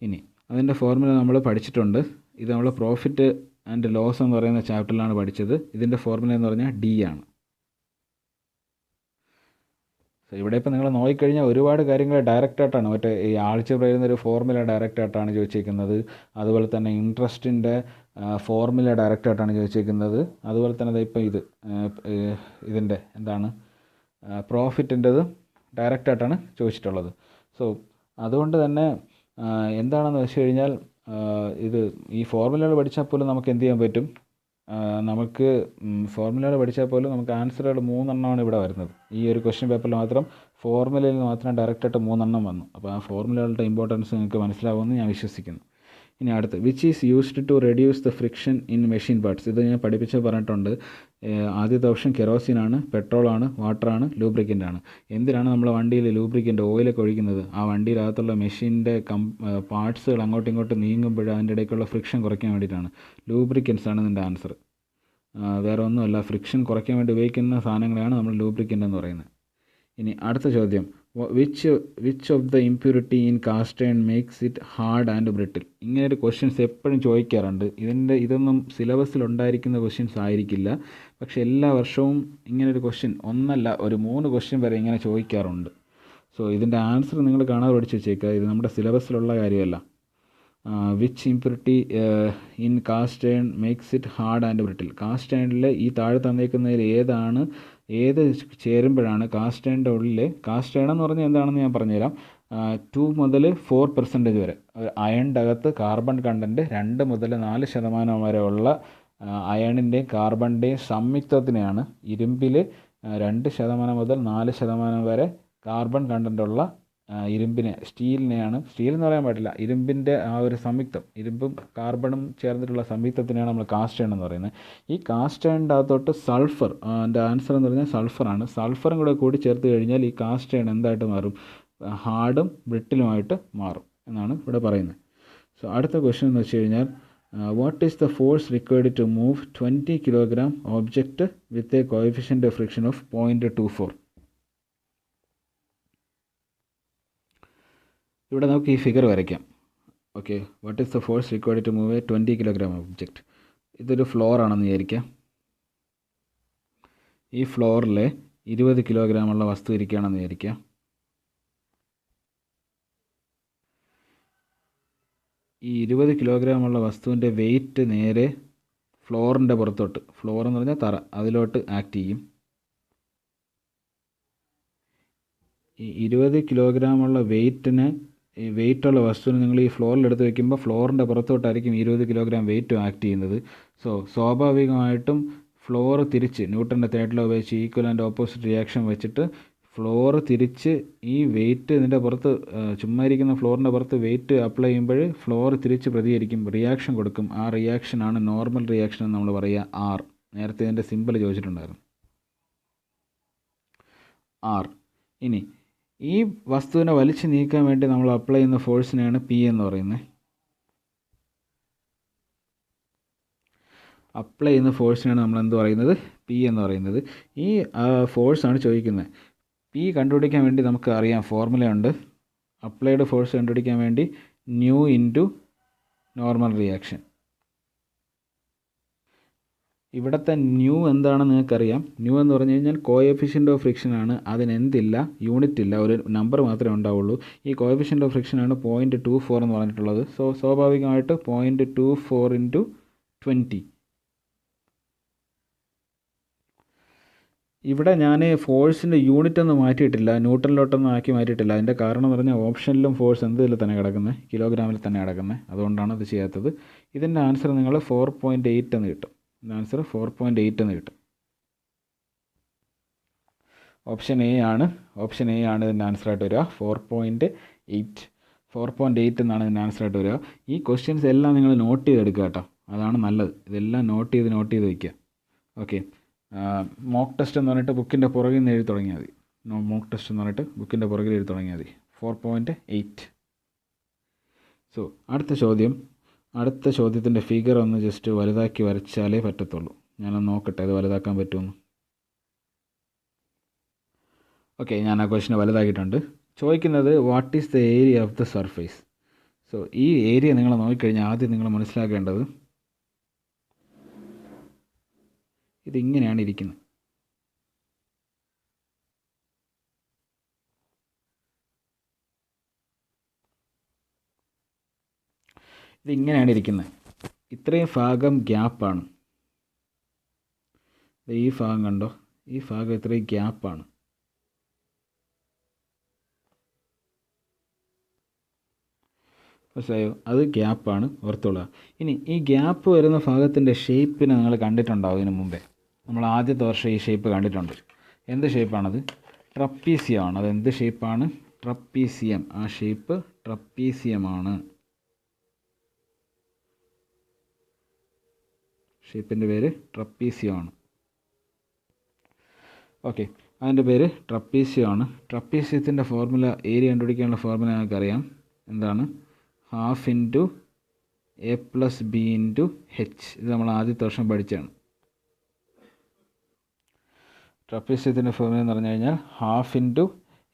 ഇനി അതിൻ്റെ ഫോർമുല നമ്മൾ പഠിച്ചിട്ടുണ്ട്. ഇത് നമ്മൾ പ്രോഫിറ്റ് ആൻഡ് ലോസ് എന്ന് പറയുന്ന ചാപ്റ്ററിലാണ് പഠിച്ചത്. ഇതിൻ്റെ ഫോർമുല എന്ന് പറഞ്ഞാൽ D ആണ്. ഇവിടെ ഇപ്പോൾ നിങ്ങൾ നോക്കിക്കഴിഞ്ഞാൽ ഒരുപാട് കാര്യങ്ങൾ ഡയറക്റ്റായിട്ടാണ്, മറ്റേ ഈ ആൾജിബ്ര ഒരു ഫോർമുല ഡയറക്റ്റായിട്ടാണ് ചോദിച്ചിരിക്കുന്നത്. അതുപോലെ തന്നെ ഇൻട്രസ്റ്റിൻ്റെ ഫോർമുല ഡയറക്റ്റായിട്ടാണ് ചോദിച്ചിരിക്കുന്നത്. അതുപോലെ തന്നെ ഇപ്പോൾ ഇതിൻ്റെ എന്താണ് പ്രോഫിറ്റിൻ്റെത് ഡയറക്റ്റായിട്ടാണ് ചോദിച്ചിട്ടുള്ളത്. സോ അതുകൊണ്ട് തന്നെ എന്താണെന്ന് വെച്ച് കഴിഞ്ഞാൽ ഈ ഫോർമുലകൾ പഠിച്ചാൽ പോലും നമുക്ക് എന്ത് ചെയ്യാൻ പറ്റും? നമുക്ക് ഫോർമുലകൾ പഠിച്ചാൽ പോലും നമുക്ക് ആൻസറുകൾ 3 എണ്ണമാണ് ഇവിടെ വരുന്നത്. ഈ ഒരു ക്വസ്റ്റ്യൻ പേപ്പറിൽ മാത്രം ഫോർമുലയിൽ മാത്രം ഡയറക്റ്റായിട്ട് 3 എണ്ണം വന്നു. അപ്പോൾ ആ ഫോർമുലകളുടെ ഇമ്പോർട്ടൻസ് നിങ്ങൾക്ക് മനസ്സിലാവുമെന്ന് ഞാൻ വിശ്വസിക്കുന്നു. ഇനി അടുത്ത്, which is used to reduce the friction in machine parts. ഇത് ഞാൻ പറഞ്ഞിട്ടുണ്ട്. ആദ്യത്തെ ഓപ്ഷൻ കെറോസിനാണ്, പെട്രോളാണ്, വാട്ടറാണ്, ലൂബ്രിക്കൻ്റ് ആണ്. എന്തിനാണ് നമ്മൾ വണ്ടിയിൽ ലൂബ്രിക്കൻ്റ് ഓയിലൊക്കെ ഒഴിക്കുന്നത്? ആ വണ്ടിയിലകത്തുള്ള മെഷീൻ്റെ പാർട്സുകൾ അങ്ങോട്ടും ഇങ്ങോട്ടും നീങ്ങുമ്പോൾ അതിൻ്റെ ഇടയ്ക്കുള്ള ഫ്രിക്ഷൻ കുറയ്ക്കാൻ വേണ്ടിയിട്ടാണ്. ലൂബ്രിക്കൻസ് ആണ് ഇതിൻ്റെ ആൻസർ. വേറെ ഒന്നുമല്ല, ഫ്രിക്ഷൻ കുറയ്ക്കാൻ വേണ്ടി ഉപയോഗിക്കുന്ന സാധനങ്ങളെയാണ് നമ്മൾ ലൂബ്രിക്കൻ്റ് എന്ന് പറയുന്നത്. ഇനി അടുത്ത ചോദ്യം, which of the impurity in cast iron makes it hard and brittle. ഇങ്ങനെ ഒരു ക്വസ്റ്റ്യൻസ് എപ്പോഴും ചോദിക്കാറുണ്ട്. ഇതൊന്നും സിലബസിൽ ഉണ്ടായിരിക്കുന്ന ക്വസ്റ്റ്യൻസ് ആയിരിക്കില്ല. പക്ഷേ എല്ലാ വർഷവും ഇങ്ങനൊരു ക്വസ്റ്റ്യൻ ഒന്നല്ല, ഒരു 3 ക്വസ്റ്റ്യൻ വരെ ഇങ്ങനെ ചോദിക്കാറുണ്ട്. സോ ഇതിൻ്റെ ആൻസർ നിങ്ങൾ കാണാതെ പഠിച്ച് വെച്ചേക്കുക. ഇത് നമ്മുടെ സിലബസിലുള്ള കാര്യമല്ല. Which impurity in cast iron makes it hard and brittle. Cast അയണിൽ ഈ താഴെ തന്നേക്കുന്നതിൽ ഏത് ചേരുമ്പോഴാണ് കാസ്റ്റ് അയണിൻ്റെ ഉള്ളിൽ, കാസ്റ്റ് അയൺ എന്ന് പറഞ്ഞാൽ എന്താണെന്ന് ഞാൻ പറഞ്ഞുതരാം. 2 മുതൽ 4% വരെ അയണിൻ്റെ അകത്ത് കാർബൺ കണ്ടൻറ്റ് 2 മുതൽ 4% വരെ ഉള്ള അയണിൻ്റെയും കാർബണിൻ്റെയും സംയുക്തത്തിനെയാണ്. ഇരുമ്പിൽ 2% മുതൽ 4% വരെ കാർബൺ കണ്ടൻറ്റുള്ള ഇരുമ്പിനെ, സ്റ്റീലിനെയാണ്, സ്റ്റീൽ എന്ന് പറയാൻ പാടില്ല, ഇരുമ്പിൻ്റെ ആ ഒരു സംയുക്തം, ഇരുമ്പും കാർബണും ചേർന്നിട്ടുള്ള സംയുക്തത്തിനെയാണ് നമ്മൾ കാസ്റ്റ് അയൺ എന്ന് പറയുന്നത്. ഈ കാസ്റ്റ് അയണിൻ്റെ അകത്തോട്ട് സൾഫർ, എൻ്റെ ആൻസർ എന്ന് പറഞ്ഞാൽ സൾഫറാണ്. സൾഫറും കൂടി ചേർത്ത് കഴിഞ്ഞാൽ ഈ കാസ്റ്റ് അയൺ എന്തായിട്ട് മാറും? ഹാർഡും ബ്രിട്ടിലുമായിട്ട് മാറും എന്നാണ് ഇവിടെ പറയുന്നത്. സോ അടുത്ത ക്വസ്റ്റ്യൻ എന്ന് വെച്ച് കഴിഞ്ഞാൽ, what is the force required to move 20 kilogram object with a coefficient of friction of 0.24. ഇവിടെ നമുക്ക് ഈ ഫിഗർ വരയ്ക്കാം. Okay, what is the force required to move a 20 kilogram object? ഇതൊരു ഫ്ലോർ ആണെന്ന് വിചാരിക്കാം. ഈ ഫ്ലോറിൽ 20 കിലോഗ്രാമുള്ള വസ്തു ഇരിക്കുകയാണെന്ന് വിചാരിക്കാം. ഈ 20 കിലോഗ്രാമുള്ള വസ്തുവിൻ്റെ വെയിറ്റ് നേരെ ഫ്ലോറിൻ്റെ പുറത്തോട്ട്, ഫ്ലോർ എന്ന് പറഞ്ഞാൽ തറ, അതിലോട്ട് ആക്ട് ചെയ്യും. ഈ 20 കിലോഗ്രാമുള്ള ഈ വെയിറ്റുള്ള വസ്തുവിന് നിങ്ങൾ ഈ ഫ്ലോറിൽ എടുത്ത് വയ്ക്കുമ്പോൾ ഫ്ലോറിൻ്റെ പുറത്തോട്ടായിരിക്കും 20 കിലോഗ്രാം വെയിറ്റും ആക്ട് ചെയ്യുന്നത്. സോ സ്വാഭാവികമായിട്ടും ഫ്ലോർ തിരിച്ച് ന്യൂട്ടൻ്റെ തേർഡ് ലോ വെച്ച് ഈക്വൽ ആൻഡ് ഓപ്പോസിറ്റ് റിയാക്ഷൻ വെച്ചിട്ട് ഫ്ലോർ തിരിച്ച് ഈ വെയിറ്റ് ഇതിൻ്റെ പുറത്ത് ചുമ്മാ ഇരിക്കുന്ന ഫ്ലോറിൻ്റെ പുറത്ത് വെയിറ്റ് അപ്ലൈ ചെയ്യുമ്പോൾ ഫ്ലോർ തിരിച്ച് പ്രതികരിക്കും, റിയാക്ഷൻ കൊടുക്കും. ആ റിയാക്ഷനാണ് നോർമൽ റിയാക്ഷൻ എന്ന് നമ്മൾ പറയുക ആർ. നേരത്തെ ഇതിൻ്റെ സിമ്പിൾ ചോദിച്ചിട്ടുണ്ടായിരുന്നു, ആർ. ഇനി ഈ വസ്തുവിനെ വലിച്ചു നീക്കാൻ വേണ്ടി നമ്മൾ അപ്ലൈ ചെയ്യുന്ന ഫോഴ്സിനെയാണ് പി എന്ന് പറയുന്നത്. അപ്ലൈ ചെയ്യുന്ന ഫോഴ്സിനാണ് നമ്മൾ എന്ത് പറയുന്നത്? പി എന്ന് പറയുന്നത്. ഈ ഫോഴ്സാണ് ചോദിക്കുന്നത്. പി കണ്ടുപിടിക്കാൻ വേണ്ടി നമുക്ക് അറിയാം, ഫോർമുലയുണ്ട്. അപ്ലൈഡ് ഫോഴ്സ് കണ്ടുപിടിക്കാൻ വേണ്ടി ന്യൂ ഇൻറ്റു നോർമൽ റിയാക്ഷൻ. ഇവിടുത്തെ ന്യൂ എന്താണെന്ന് നിങ്ങൾക്കറിയാം. ന്യൂ എന്ന് പറഞ്ഞു കഴിഞ്ഞാൽ കോഎഫിഷ്യൻ്റ് ഓഫ് ഫ്രിക്ഷൻ ആണ്. അതിനെന്തില്ല, യൂണിറ്റ് ഇല്ല, ഒരു നമ്പർ മാത്രമേ ഉണ്ടാവുള്ളൂ. ഈ കോഎഫിഷ്യൻ്റ് ഓഫ് ഫ്രിക്ഷൻ ആണ് 0.24 എന്ന് പറഞ്ഞിട്ടുള്ളത്. സോ സ്വാഭാവികമായിട്ട് 0.24 ഇൻറ്റു 20. ഇവിടെ ഞാൻ ഫോഴ്സിൻ്റെ യൂണിറ്റ് ഒന്നും മാറ്റിയിട്ടില്ല, ന്യൂട്ടണിലോട്ടൊന്നും ആക്കി മാറ്റിയിട്ടില്ല. അതിൻ്റെ കാരണം എന്ന് പറഞ്ഞാൽ ഓപ്ഷനിലും ഫോഴ്സ് എന്തിൽ തന്നെ കിടക്കുന്നത്, കിലോഗ്രാമിൽ തന്നെ കിടക്കുന്നത്. അതുകൊണ്ടാണ് അത് ചെയ്യാത്തത്. ഇതിൻ്റെ ആൻസർ നിങ്ങൾ 4.8 എന്ന് കിട്ടും. ഇതിൻ്റെ ആൻസർ 4.8 എന്ന് കിട്ടും. ഓപ്ഷൻ എ ആണ് ഇതിൻ്റെ ആൻസറായിട്ട് വരിക. 4.8 എന്നാണ് ഇതിൻ്റെ ആൻസറായിട്ട് വരിക. ഈ ക്വസ്റ്റ്യൻസ് എല്ലാം നിങ്ങൾ നോട്ട് ചെയ്തെടുക്കുക കേട്ടോ, അതാണ് നല്ലത്. ഇതെല്ലാം നോട്ട് ചെയ്ത് വയ്ക്കുക. ഓക്കെ, മോക്ക് ടെസ്റ്റ് എന്ന് പറഞ്ഞിട്ട് ബുക്കിൻ്റെ പുറകിൽ നിന്ന് എഴുതി തുടങ്ങിയാൽ മതി. മോക്ക് ടെസ്റ്റ് എന്ന് പറഞ്ഞിട്ട് ബുക്കിൻ്റെ പുറകിൽ എഴുതി തുടങ്ങിയാൽ മതി. 4.8. സോ അടുത്ത ചോദ്യത്തിൻ്റെ ഫിഗർ ഒന്ന് ജസ്റ്റ് വലുതാക്കി വരച്ചാലേ പറ്റത്തുള്ളൂ. ഞാനൊന്ന് നോക്കട്ടെ അത് വലുതാക്കാൻ പറ്റുമെന്ന്. ഓക്കെ, ഞാൻ ആ ക്വസ്റ്റിനെ വലുതാക്കിയിട്ടുണ്ട്. ചോദിക്കുന്നത് what is the area of the surface. So ഈ ഏരിയ നിങ്ങൾ നോക്കിക്കഴിഞ്ഞാൽ ആദ്യം നിങ്ങൾ മനസ്സിലാക്കേണ്ടത് ഇതിങ്ങനെയാണ് ഇരിക്കുന്നത്. ഇതിങ്ങനെയാണ് ഇരിക്കുന്നത്. ഇത്രയും ഭാഗം ഗ്യാപ്പാണ്. ഈ ഭാഗം കണ്ടോ, ഈ ഭാഗം ഇത്രയും ഗ്യാപ്പാണ്. മനസ്സിലായോ? അത് ഗ്യാപ്പാണ്, ഓർത്തോളുക. ഇനി ഈ ഗ്യാപ്പ് വരുന്ന ഭാഗത്തിൻ്റെ ഷേപ്പിനെ നിങ്ങൾ കണ്ടിട്ടുണ്ടാവും ഇതിനു മുമ്പേ. നമ്മൾ ആദ്യത്തെ വർഷം ഈ ഷേപ്പ് കണ്ടിട്ടുണ്ട്. എന്ത് ഷേപ്പാണത്? ട്രപ്പീസിയമാണ്. അതെന്ത് ഷേപ്പാണ്? ട്രപ്പീസിയം. ആ ഷേപ്പ് ട്രപ്പീസിയമാണ്. ഷേപ്പിൻ്റെ പേര് ട്രപ്പീസിയമാണ്. ഓക്കെ, അതിൻ്റെ പേര് ട്രപ്പീസിയമാണ്. ട്രപ്പീസിയത്തിൻ്റെ ഫോർമുല, ഏരിയ കണ്ടുപിടിക്കാനുള്ള ഫോർമുല ഞങ്ങൾക്കറിയാം. എന്താണ്? ½ into A plus B into H. ഇത് നമ്മൾ ആദ്യത്തെ വർഷം പഠിച്ചതാണ്. ട്രപ്പീസിയത്തിൻ്റെ ഫോർമുല എന്ന് പറഞ്ഞു കഴിഞ്ഞാൽ ½ into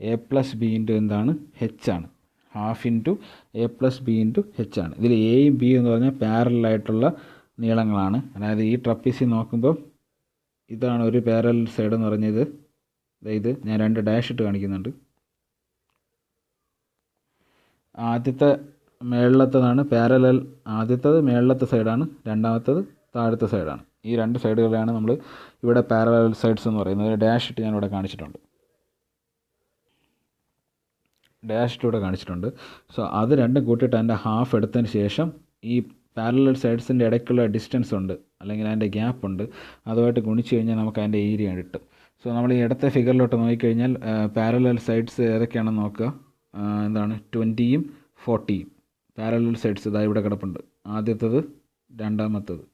A plus B into എന്താണ്? എച്ച് ആണ്. ½ into A plus B into H ആണ്. ഇതിൽ എയും ബി എന്ന് പറഞ്ഞാൽ പാരലായിട്ടുള്ള നീളങ്ങളാണ്. അതായത് ഈ ട്രപ്പീസിയം നോക്കുമ്പോൾ ഇതാണ് ഒരു പാരലൽ സൈഡ് എന്ന് പറഞ്ഞത്. ഇത് ഞാൻ 2 ഡാഷ് ഇട്ട് കാണിക്കുന്നുണ്ട്. ആദ്യത്തെ മേളിലത്തതാണ് പാരലൽ. ആദ്യത്തേത് മേളിലത്തെ സൈഡാണ്, രണ്ടാമത്തേത് താഴത്തെ സൈഡാണ്. ഈ 2 സൈഡുകളെയാണ് നമ്മൾ ഇവിടെ പാരലൽ സൈഡ്സ് എന്ന് പറയുന്നത്. ഡാഷ് ഇട്ട് ഞാനിവിടെ കാണിച്ചിട്ടുണ്ട്. സോ അത് രണ്ടും കൂട്ടിയിട്ട് അതിൻ്റെ ഹാഫ് എടുത്തതിന് ശേഷം ഈ പാരലൽ സൈഡ്സിൻ്റെ ഇടയ്ക്കുള്ള ഡിസ്റ്റൻസ് ഉണ്ട്, അല്ലെങ്കിൽ അതിൻ്റെ ഗ്യാപ്പ് ഉണ്ട്, അതുമായിട്ട് ഗുണിച്ച് കഴിഞ്ഞാൽ നമുക്ക് അതിൻ്റെ ഏരിയ കിട്ടും. സോ നമ്മൾ ഈ ഇടത്തെ ഫിഗറിലോട്ട് നോക്കിക്കഴിഞ്ഞാൽ പാരലൽ സൈഡ്സ് ഏതൊക്കെയാണെന്ന് നോക്കുക. എന്താണ്? 20യും 40യും പാരലൽ സൈഡ്സ് ഇതാ ഇവിടെ കിടപ്പുണ്ട്. ആദ്യത്തേത്, രണ്ടാമത്തേത്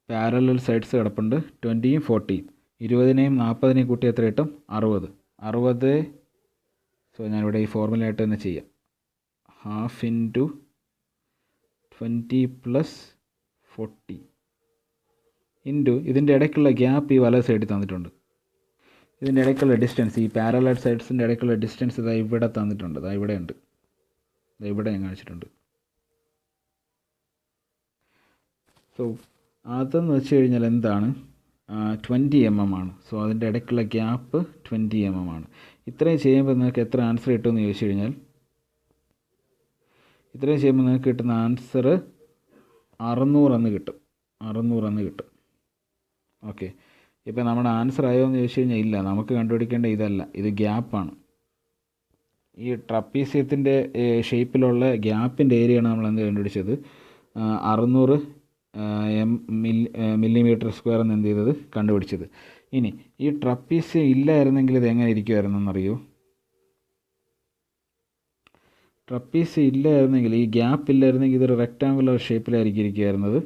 പാരലൽ സൈഡ്സ് കിടപ്പുണ്ട്. 20യും 40യും. 20നെയും 40നെയും കൂട്ടി എത്ര കിട്ടും? 60. സോ ഞാനിവിടെ ഈ ഫോർമുലയായിട്ട് തന്നെ ചെയ്യാം. ½ ഇൻറ്റു 20 പ്ലസ് 40 ഇൻറ്റു ഇതിൻ്റെ ഇടയ്ക്കുള്ള ഗ്യാപ്പ് ഈ വല സൈഡിൽ തന്നിട്ടുണ്ട്. ഇതിൻ്റെ ഇടയ്ക്കുള്ള ഡിസ്റ്റൻസ്, ഈ പാരലൽ സൈഡ്സിൻ്റെ ഇടയ്ക്കുള്ള ഡിസ്റ്റൻസ് ഇതാ ഇവിടെ തന്നിട്ടുണ്ട്, ഇതാ ഇവിടെ ഉണ്ട്, ഇതാ ഇവിടെ ഞാൻ കാണിച്ചിട്ടുണ്ട്. സോ അതെന്ന് വെച്ച് കഴിഞ്ഞാൽ എന്താണ്, 20 mm ആണ്. സോ അതിൻ്റെ ഇടയ്ക്കുള്ള ഗ്യാപ്പ് 20 mm ആണ്. ഇത്രയും ചെയ്യുമ്പോൾ നിങ്ങൾക്ക് എത്ര ആൻസർ കിട്ടുമെന്ന് ചോദിച്ചു കഴിഞ്ഞാൽ, ഇത്രയും ചെയ്യുമ്പോൾ നിങ്ങൾക്ക് കിട്ടുന്ന ആൻസർ 600 എന്ന് കിട്ടും. 600 എന്ന് കിട്ടും. ഓക്കെ, ഇപ്പോൾ നമ്മുടെ ആൻസർ ആയോ എന്ന് ചോദിച്ചു കഴിഞ്ഞാൽ ഇല്ല, നമുക്ക് കണ്ടുപിടിക്കേണ്ട ഇതല്ല, ഇത് ഗ്യാപ്പാണ്. ഈ ട്രപ്പീസിയത്തിൻ്റെ ഷേപ്പിലുള്ള ഗ്യാപ്പിൻ്റെ ഏരിയയാണ് നമ്മൾ എന്ത് കണ്ടുപിടിച്ചത്, 600 മില്ലിമീറ്റർ സ്ക്വയർ എന്ന് എന്ത് ചെയ്തത്, കണ്ടുപിടിച്ചത്. ഇനി ഈ ട്രപ്പീസിയം ഇല്ലായിരുന്നെങ്കിൽ ഇത് എങ്ങനെ ഇരിക്കുമായിരുന്നെന്നറിയോ? ട്രപ്പീസിയം ഇല്ലായിരുന്നെങ്കിൽ, ഈ ഗ്യാപ്പ് ഇല്ലായിരുന്നെങ്കിൽ ഇതൊരു റെക്റ്റാങ്കുലർ ഷേപ്പിലായിരിക്കും ഇരിക്കുമായിരുന്നത്.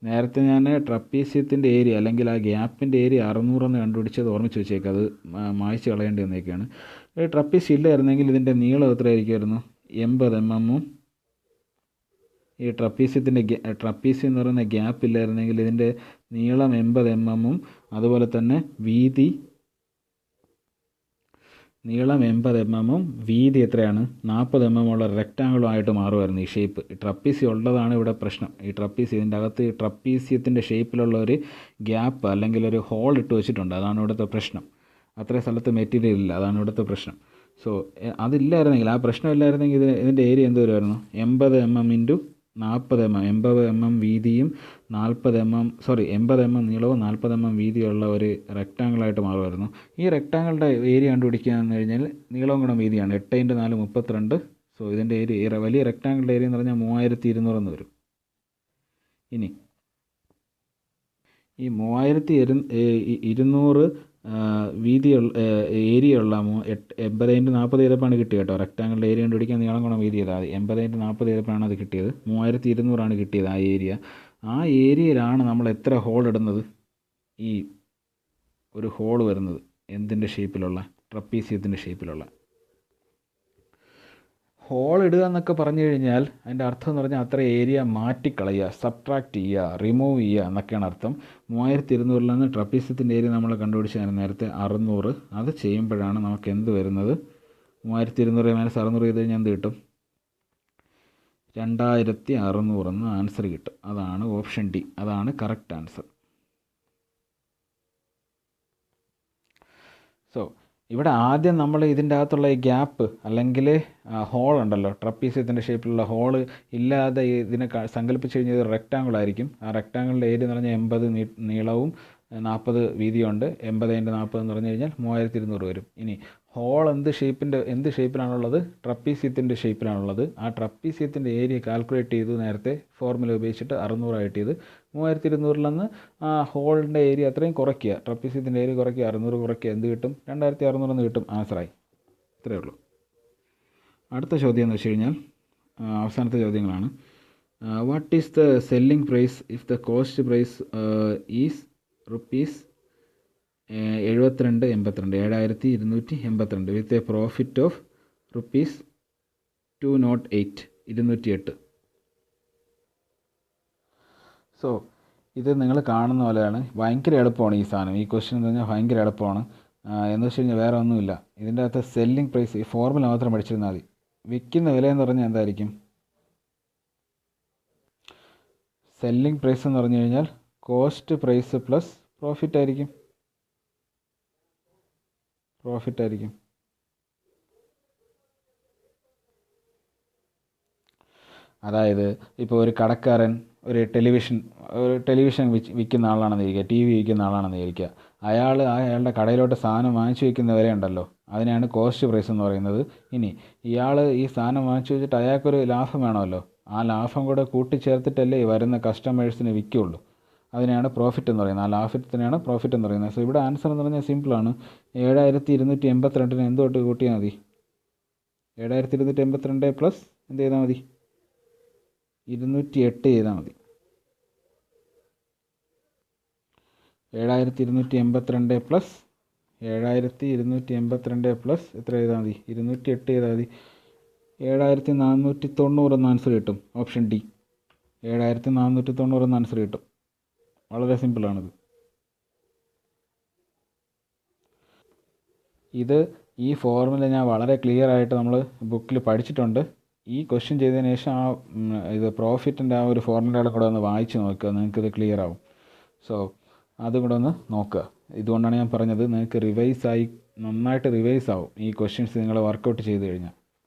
നേരത്തെ ഞാൻ ട്രപ്പീസിയത്തിൻ്റെ ഏരിയ അല്ലെങ്കിൽ ആ ഗ്യാപ്പിൻ്റെ ഏരിയ 600 എന്ന് കണ്ടുപിടിച്ചത് ഓർമ്മിച്ച് വെച്ചേക്കാം, അത് മായ്ച്ച് കളയേണ്ടി വന്നേക്കാണ്. ട്രപ്പീസിയം ഇല്ലായിരുന്നെങ്കിൽ ഇതിൻ്റെ നീളം എത്ര ആയിരിക്കുമായിരുന്നു, 80 mm. ഈ ട്രപ്പീസിയം എന്ന് പറയുന്ന ഗ്യാപ്പ് ഇല്ലായിരുന്നെങ്കിൽ ഇതിൻ്റെ നീളം 80 mm, അതുപോലെ തന്നെ നീളം 80 mm, വീതി എത്രയാണ്, 40 mm ഉള്ള റെക്റ്റാങ്കിളുമായിട്ട് മാറുമായിരുന്നു ഈ ഷേപ്പ്. ഈ ട്രപ്പീസിയം ഉള്ളതാണ് ഇവിടെ പ്രശ്നം. ഈ ഇതിൻ്റെ അകത്ത് ട്രപ്പീസിയത്തിൻ്റെ ഷേപ്പിലുള്ള ഒരു ഗ്യാപ്പ് അല്ലെങ്കിൽ ഒരു ഹോൾ ഇട്ട് വെച്ചിട്ടുണ്ട്, അതാണ് ഇവിടുത്തെ പ്രശ്നം. അത്രയും സ്ഥലത്ത് മെറ്റീരിയൽ ഇല്ല, അതാണ് ഇവിടുത്തെ പ്രശ്നം. സോ അതില്ലായിരുന്നെങ്കിൽ, ആ പ്രശ്നം ഇല്ലായിരുന്നെങ്കിൽ ഇതിൻ്റെ ഏരിയ എന്ത് വരുമായിരുന്നു, 80 mm ഇൻറ്റു 40 mm, 80 mm വീതിയും 80 mm നീളവും 40 mm വീതിയുള്ള ഒരു റെക്റ്റാങ്കിളായിട്ട് മാറുമായിരുന്നു. ഈ റെക്റ്റാങ്കിളുടെ ഏരിയ കണ്ടുപിടിക്കുക എന്ന് കഴിഞ്ഞാൽ നീളവും ഗുണം വീതിയാണ്, 8 × 4 32. സോ ഇതിൻ്റെ ഏരിയ, വലിയ റെക്റ്റാങ്കിളുടെ ഏരിയ എന്ന് പറഞ്ഞാൽ 3200 എന്ന് വരും. ഇനി ഈ 3200 വീതിയുള്ള ഏരിയയുള്ള 80 × 40 ചെയ്തപ്പോഴാണ് കിട്ടിയത് കേട്ടോ. റെക്റ്റാങ്കിളിൻ്റെ ഏരിയ കണ്ടുപിടിക്കാൻ നീളം ഗുണം വീതി ചെയ്താൽ മതി. 80 × 40 ചെയ്തപ്പോഴാണ് അത് കിട്ടിയത്. 3200 കിട്ടിയത് ആ ഏരിയ. ആ ഏരിയയിലാണ് നമ്മൾ എത്ര ഹോൾ ഇടുന്നത്, ഈ ഒരു ഹോൾ വരുന്നത് എന്തിൻ്റെ ഷേപ്പിലുള്ള, ട്രപ്പീസിയത്തിൻ്റെ ഷേപ്പിലുള്ള. ഹോൾ ഇടുക എന്നൊക്കെ പറഞ്ഞു കഴിഞ്ഞാൽ അതിൻ്റെ അർത്ഥം എന്ന് പറഞ്ഞാൽ അത്ര ഏരിയ മാറ്റിക്കളയുക, സബ്ട്രാക്റ്റ് ചെയ്യുക, റിമൂവ് ചെയ്യുക എന്നൊക്കെയാണ് അർത്ഥം. 3200 നിന്ന് ട്രപ്പീസിയത്തിൻ്റെ ഏരിയ നമ്മൾ കണ്ടുപിടിച്ചായിരുന്നു നേരത്തെ 600. അത് ചെയ്യുമ്പോഴാണ് നമുക്ക് എന്ത് വരുന്നത്, 3200 - 600 ചെയ്ത് കഴിഞ്ഞാൽ എന്ത് കിട്ടും, 2600 എന്ന് ആൻസർ കിട്ടും. അതാണ് ഓപ്ഷൻ ഡി, അതാണ് കറക്റ്റ് ആൻസർ. സോ ഇവിടെ ആദ്യം നമ്മൾ ഇതിൻ്റെ അകത്തുള്ള ഈ ഗ്യാപ്പ് അല്ലെങ്കിൽ ഹോൾ ഉണ്ടല്ലോ, ട്രപ്പീസിയത്തിൻ്റെ ഷേപ്പിലുള്ള ഹോള് ഇല്ലാതെ ഇതിനെ സങ്കല്പിച്ച് കഴിഞ്ഞാൽ ഒരു റെക്റ്റാങ്കിൾ ആയിരിക്കും. ആ റെക്റ്റാങ്കിളിൻ്റെ ഏരിയ എന്ന് പറഞ്ഞാൽ 80 നീളവും 40 വീതിയുണ്ട്. 80 × 40 എന്ന് പറഞ്ഞു കഴിഞ്ഞാൽ 3200 വരും. ഇനി ഹോൾ എന്ത് ഷേപ്പിലാണുള്ളത്, ട്രപ്പീസിയത്തിൻ്റെ ഷേപ്പിലാണുള്ളത്. ആ ട്രപ്പീസിയത്തിൻ്റെ ഏരിയ കാൽക്കുലേറ്റ് ചെയ്ത് നേരത്തെ ഫോർമുല ഉപയോഗിച്ചിട്ട് 600 കിട്ടിയത്. 3200 നിന്ന് ആ ഹോളിൻ്റെ ഏരിയ അത്രയും കുറയ്ക്കുക, ട്രപ്പീസിയത്തിൻ്റെ ഏരിയ കുറയ്ക്കുക, 600 കുറയ്ക്കുക, എന്ത് കിട്ടും, 2600 എന്ന് കിട്ടും. ആൻസറായി. ഇത്രയേ ഉള്ളൂ. അടുത്ത ചോദ്യം എന്ന് വെച്ച് കഴിഞ്ഞാൽ അവസാനത്തെ ചോദ്യങ്ങളാണ്. What is the selling price if the cost price is ₹72.82 with a profit of ₹208 208. So ഇത് നിങ്ങൾ കാണുന്ന പോലെയാണ്. ഭയങ്കര എളുപ്പമാണ് ഈ സാധനം. ഈ ക്വസ്റ്റ്യൻ എന്ന് പറഞ്ഞാൽ ഭയങ്കര എളുപ്പമാണ്. എന്ന് വെച്ച് കഴിഞ്ഞാൽ വേറെ ഒന്നുമില്ല. ഇതിൻ്റെ അകത്ത് സെല്ലിംഗ് പ്രൈസ്, ഈ ഫോർമുല മാത്രം പഠിച്ചിരുന്നാൽ മതി. വിൽക്കുന്ന വില എന്ന് പറഞ്ഞാൽ എന്തായിരിക്കും, സെല്ലിംഗ് പ്രൈസ് എന്ന് പറഞ്ഞു കഴിഞ്ഞാൽ കോസ്റ്റ് പ്രൈസ് പ്ലസ് പ്രോഫിറ്റ് ആയിരിക്കും. അതായത് ഇപ്പോൾ ഒരു കടക്കാരൻ ഒരു ടെലിവിഷൻ വിൽക്കുന്ന ആളാണെന്ന് വിചാരിക്കുക, TV വിൽക്കുന്ന ആളാണെന്ന് വിചാരിക്കുക. അയാളുടെ കടയിലോട്ട് സാധനം വാങ്ങിച്ചു വയ്ക്കുന്ന വില ഉണ്ടല്ലോ, അതിനാണ് കോസ്റ്റ് പ്രൈസ് എന്ന് പറയുന്നത്. ഇനി ഇയാൾ ഈ സാധനം വാങ്ങിച്ചു വെച്ചിട്ട് അയാൾക്കൊരു ലാഭം വേണമല്ലോ, ആ ലാഭം കൂടെ കൂട്ടിച്ചേർത്തിട്ടല്ലേ വരുന്ന കസ്റ്റമേഴ്സിന് വിൽക്കുകയുള്ളൂ. അതിനെയാണ് പ്രോഫിറ്റ് എന്ന് പറയുന്നത്. ആ ലാഭത്തിനാണ് പ്രോഫിറ്റ് എന്ന് പറയുന്നത്. സോ ഇവിടെ ആൻസർ എന്ന് പറഞ്ഞാൽ സിമ്പിളാണ്. 7282 എന്തുകൊണ്ട് കൂട്ടിയാൽ മതി, 7282 പ്ലസ് എന്ത് ചെയ്താൽ മതി, 208 ചെയ്താൽ മതി. 7282 പ്ലസ് 7282 പ്ലസ് എത്ര ചെയ്താൽ മതി, 208 ചെയ്താൽ മതി. 7490 എന്ന ആൻസർ കിട്ടും. ഓപ്ഷൻ ഡി, 7490 എന്ന ആൻസർ കിട്ടും. വളരെ സിമ്പിളാണിത്. ഇത് ഈ ഫോർമുല ഞാൻ വളരെ ക്ലിയർ ആയിട്ട് നമ്മൾ ബുക്കിൽ പഠിച്ചിട്ടുണ്ട്. ഈ ക്വസ്റ്റ്യൻ ചെയ്തതിന് ശേഷം ഇത് പ്രോഫിറ്റിൻ്റെ ആ ഒരു ഫോർമുലയുടെ കൂടെ ഒന്ന് വായിച്ച് നോക്കുക, നിങ്ങൾക്കിത് ക്ലിയർ ആവും. സോ അതും കൂടെ ഒന്ന് നോക്കുക. ഇതുകൊണ്ടാണ് ഞാൻ പറഞ്ഞത് നിങ്ങൾക്ക് നന്നായിട്ട് റിവൈസ് ആവും ഈ ക്വസ്റ്റ്യൻസ് നിങ്ങൾ വർക്കൗട്ട് ചെയ്ത് കഴിഞ്ഞാൽ.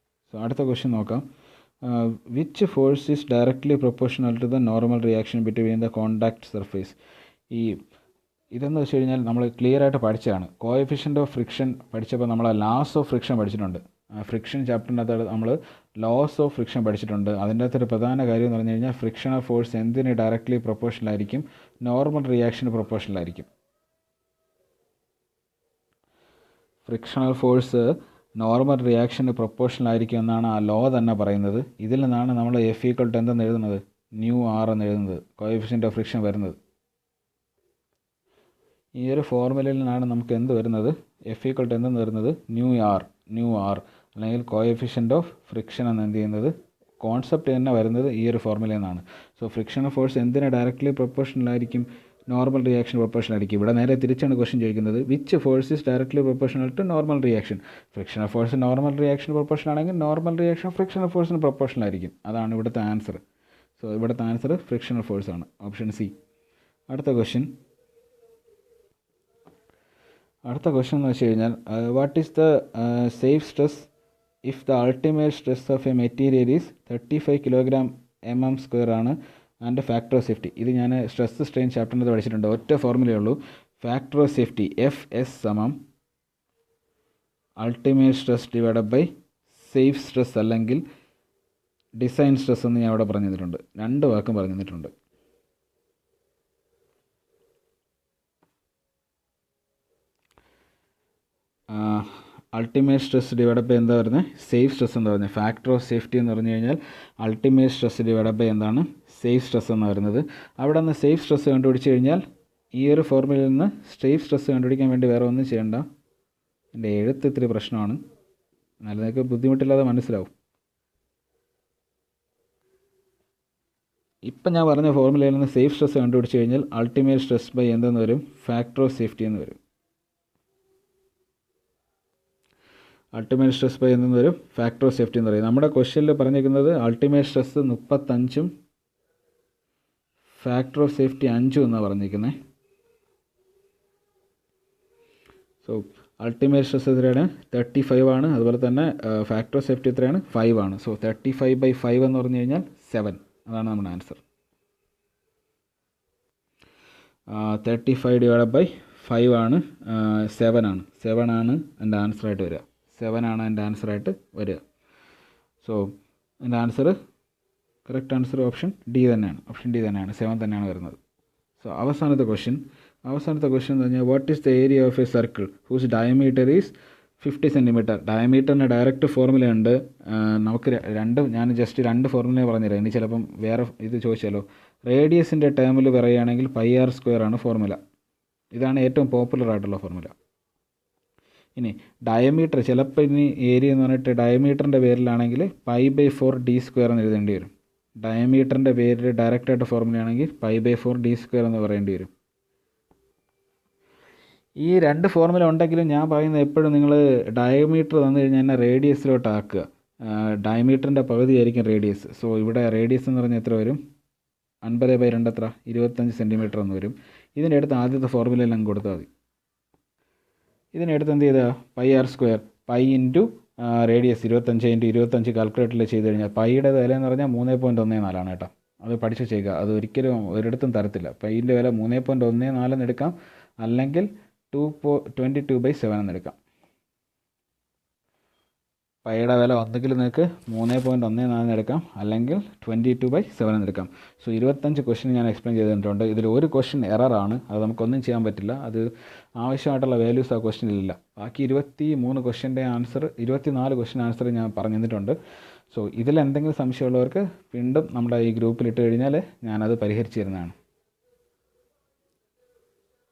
സോ അടുത്ത ക്വസ്റ്റ്യൻ നോക്കാം. Which force is directly proportional to the normal reaction between the contact surface? ഇതെന്ന് വെച്ച് കഴിഞ്ഞാൽ നമ്മൾ ക്ലിയർ ആയിട്ട് പഠിച്ചതാണ്. കോഎഫിഷ്യൻ്റ് ഓഫ് ഫ്രിക്ഷൻ പഠിച്ചപ്പോൾ നമ്മൾ ലാസ് ഓഫ് ഫ്രിക്ഷൻ പഠിച്ചിട്ടുണ്ട്. ഫ്രിക്ഷൻ ചാപ്റ്ററിൻ്റെ അകത്ത് നമ്മൾ ലോസ് ഓഫ് ഫ്രിക്ഷൻ പഠിച്ചിട്ടുണ്ട്. അതിൻ്റെ അകത്തൊരു പ്രധാന കാര്യം എന്ന് പറഞ്ഞു കഴിഞ്ഞാൽ ഫ്രിക്ഷണൽ ഫോഴ്സ് എന്തിന് ഡയറക്ട്ലി പ്രൊപ്പോർഷണൽ ആയിരിക്കും? നോർമൽ റിയാക്ഷന് പ്രൊപ്പോർഷണൽ ആയിരിക്കും. ഫ്രിക്ഷണൽ ഫോഴ്സ് നോർമൽ റിയാക്ഷന് പ്രൊപ്പോർഷണൽ ആയിരിക്കും എന്നാണ് ആ ലോ തന്നെ പറയുന്നത്. ഇതിൽ നിന്നാണ് നമ്മൾ F = എന്തെന്ന് എഴുതുന്നത്? μr എന്ന് എഴുതുന്നത്, കോഎഫിഷ്യൻ്റ് ഓഫ് ഫ്രിക്ഷൻ വരുന്നത്. ഈ ഒരു ഫോർമുലയിൽ നിന്നാണ് നമുക്ക് എന്ത് വരുന്നത്? F = എന്തെന്ന് വരുന്നത്? µr അല്ലെങ്കിൽ കോഎഫിഷ്യൻ്റ് ഓഫ് ഫ്രിക്ഷൻ എന്ന് എന്ത് ചെയ്യുന്നത്? കോൺസെപ്റ്റ് തന്നെ വരുന്നത് ഈ ഒരു ഫോർമുലയിൽ നിന്നാണ്. സോ ഫ്രിക്ഷണൽ ഫോഴ്സ് എന്തിന് ഡയറക്ട്ലി പ്രൊപ്പോർഷണൽ ആയിരിക്കും? നോർമൽ റിയാക്ഷൻ പ്രൊപ്പോർഷണൽ ആയിരിക്കും. ഇവിടെ നേരെ തിരിച്ചാണ് ക്വസ്റ്റ്യൻ ചോദിക്കുന്നത്. Which force is directly proportional to normal reaction? Frictional force normal reaction proportional ആണെങ്കിൽ നോർമൽ റിയാക്ഷൻ ഫ്രിക്ഷണൽ ഫോഴ്സിന് പ്രൊപ്പോർഷണൽ ആയിരിക്കും. അതാണ് ഇവിടുത്തെ ആൻസർ. സോ ഇവിടുത്തെ ആൻസർ ഫ്രിക്ഷണൽ ഫോഴ്സ് ആണ്, ഓപ്ഷൻ സി. അടുത്ത ക്വസ്റ്റ്യൻ എന്ന് വെച്ച് കഴിഞ്ഞാൽ what is the safe stress if the ultimate stress of a material is 35 kg/mm² ആണ് ആൻഡ് ഫാക്ടർ ഓഫ് സേഫ്റ്റി. ഇത് ഞാൻ സ്ട്രെസ് സ്ട്രെയിൻ ചാപ്റ്ററിൽ പഠിച്ചിട്ടുണ്ട്. ഒറ്റ ഫോർമുലയേ ഉള്ളൂ. Factor of safety FS = ultimate stress divided by safe stress അല്ലെങ്കിൽ ഡിസൈൻ സ്ട്രെസ് എന്ന് ഞാൻ അവിടെ പറഞ്ഞു തന്നിട്ടുണ്ട്. 2 വാക്കും പറഞ്ഞു തന്നിട്ടുണ്ട്. അൾട്ടിമേറ്റ് സ്ട്രെസ് ഡിവൈഡഡ് ബൈ എന്താ പറയുന്നത്? സേഫ് സ്ട്രെസ് എന്താ പറയുന്നത്? ഫാക്ടർ ഓഫ് സേഫ്റ്റി എന്ന് പറഞ്ഞു കഴിഞ്ഞാൽ അൾട്ടിമേറ്റ് സ്ട്രെസ് ഡിവൈഡഡ് ബൈ എന്താണ്? സേഫ് സ്ട്രെസ് എന്ന് പറയുന്നത്. അവിടെ നിന്ന് സേഫ് സ്ട്രെസ് കണ്ടുപിടിച്ച് കഴിഞ്ഞാൽ ഈ ഒരു ഫോർമുലയിൽ നിന്ന് സേഫ് സ്ട്രെസ് കണ്ടുപിടിക്കാൻ വേണ്ടി വേറെ ഒന്നും ചെയ്യേണ്ട. എൻ്റെ എഴുത്ത് ഇത്തിരി പ്രശ്നമാണ്, എന്നാലും നിങ്ങൾക്ക് ബുദ്ധിമുട്ടില്ലാതെ മനസ്സിലാവും. ഇപ്പം ഞാൻ പറഞ്ഞ ഫോർമുലയിൽ നിന്ന് സേഫ് സ്ട്രെസ് കണ്ടുപിടിച്ച് കഴിഞ്ഞാൽ അൾട്ടിമേറ്റ് സ്ട്രെസ് ബൈ എന്തെന്ന് വരും? ഫാക്ടർ ഓഫ് സേഫ്റ്റി എന്ന് വരും. അൾട്ടിമേറ്റ് സ്ട്രെസ് ബൈ എന്തെന്ന് വരും? ഫാക്ടർ ഓഫ് സേഫ്റ്റി എന്ന് പറയും. നമ്മുടെ ക്വസ്റ്റ്യനിൽ പറഞ്ഞിരിക്കുന്നത് ultimate stress 35 factor of safety 5 എന്നാണ് പറഞ്ഞിരിക്കുന്നത്. സോ അൾട്ടിമേറ്റ് സ്ട്രെസ് എത്രയാണ്? 35 ആണ്. അതുപോലെ തന്നെ ഫാക്ടർ ഓഫ് സേഫ്റ്റി എത്രയാണ്? 5 ആണ്. സോ 35/5 എന്ന് പറഞ്ഞു കഴിഞ്ഞാൽ 7. അതാണ് നമ്മുടെ ആൻസർ. 35 ഡിവൈഡഡ് ബൈ 5 ആണ് 7 ആണ്. 7 ആണ് എൻ്റെ ആൻസറായിട്ട് വരിക. 7 ആണ് എൻ്റെ ആൻസറായിട്ട് വരിക. സോ എൻ്റെ answer, correct answer option D തന്നെയാണ്. ഓപ്ഷൻ ഡി തന്നെയാണ്, 7 തന്നെയാണ് വരുന്നത്. സോ അവസാനത്തെ ക്വസ്റ്റ്യൻ എന്ന് പറഞ്ഞാൽ what is the area of a circle whose diameter is 50 cm? ഡയമീറ്ററിന് ഡയറക്റ്റ് ഫോർമുല ഉണ്ട്. നമുക്ക് ഞാൻ ജസ്റ്റ് 2 ഫോർമുല പറഞ്ഞുതരാം. ഇനി ചിലപ്പം വേറെ ഇത് ചോദിച്ചാലോ. റേഡിയസിൻ്റെ ടേമിൽ പറയുകയാണെങ്കിൽ πr² ആണ് ഫോർമുല. ഇതാണ് ഏറ്റവും പോപ്പുലർ ആയിട്ടുള്ള ഫോർമുല. ഇനി ഡയമീറ്റർ, ചിലപ്പോൾ ഇനി ഏരിയ എന്ന് പറഞ്ഞിട്ട് ഡയമീറ്ററിൻ്റെ പേരിലാണെങ്കിൽ π/4d² എന്ന് എഴുതേണ്ടി വരും. ഡയമീറ്ററിൻ്റെ പേരിൽ ഡയറക്റ്റായിട്ട് ഫോർമുലയാണെങ്കിൽ π/4d² എന്ന് പറയേണ്ടി വരും. ഈ 2 ഫോർമുല ഉണ്ടെങ്കിലും ഞാൻ പറയുന്നത് എപ്പോഴും നിങ്ങൾ ഡയമീറ്റർ തന്നു കഴിഞ്ഞാൽ എന്നെ റേഡിയസിലോട്ട് ആക്കുക. ഡയമീറ്ററിൻ്റെ പകുതിയായിരിക്കും റേഡിയസ്. സോ ഇവിടെ റേഡിയസ് എന്ന് പറഞ്ഞാൽ എത്ര വരും? 50/2 എത്ര? 25 cm എന്ന് വരും. ഇതിൻ്റെ അടുത്ത് ആദ്യത്തെ ഫോർമുലയെല്ലാം കൊടുത്താൽ മതി. ഇതിനടുത്ത് എന്ത് ചെയ്താൽ πr², π ഇൻറ്റു റേഡിയസ് 25 × 25 കാൽക്കുലേറ്ററിൽ ചെയ്ത് കഴിഞ്ഞാൽ പൈയുടെ വില എന്ന് പറഞ്ഞാൽ 3.14 ആണ് കേട്ടോ. അത് പഠിച്ച് ചെയ്യുക. അത് ഒരിക്കലും ഒരിടത്തും തരത്തില്ല. പൈൻ്റെ വില 3.14 എന്ന് എടുക്കാം, അല്ലെങ്കിൽ 22/7 എന്ന് എടുക്കാം. പൈയുടെ വില ഒന്നുകിൽ നിങ്ങൾക്ക് 3.14 എടുക്കാം, അല്ലെങ്കിൽ 22/7 എന്ന് എടുക്കാം. സോ 25 ക്വസ്റ്റ്യൻ ഞാൻ എക്സ്പ്ലെയിൻ ചെയ്തിട്ടുണ്ട്. ഇതിൽ ഒരു ക്വസ്റ്റ്യൻ എററാണ്, അത് നമുക്കൊന്നും ചെയ്യാൻ പറ്റില്ല. അത് ആവശ്യമായിട്ടുള്ള വാല്യൂസ് ആ ക്വസ്റ്റ്യനിലില്ല. ബാക്കി 24 ക്വസ്റ്റ്യൻ ആൻസർ ഞാൻ പറഞ്ഞു തന്നിട്ടുണ്ട്. സോ ഇതിലെന്തെങ്കിലും സംശയമുള്ളവർക്ക് വീണ്ടും നമ്മുടെ ഈ ഗ്രൂപ്പിലിട്ട് കഴിഞ്ഞാൽ ഞാനത് പരിഹരിച്ചു തരുന്നതാണ്.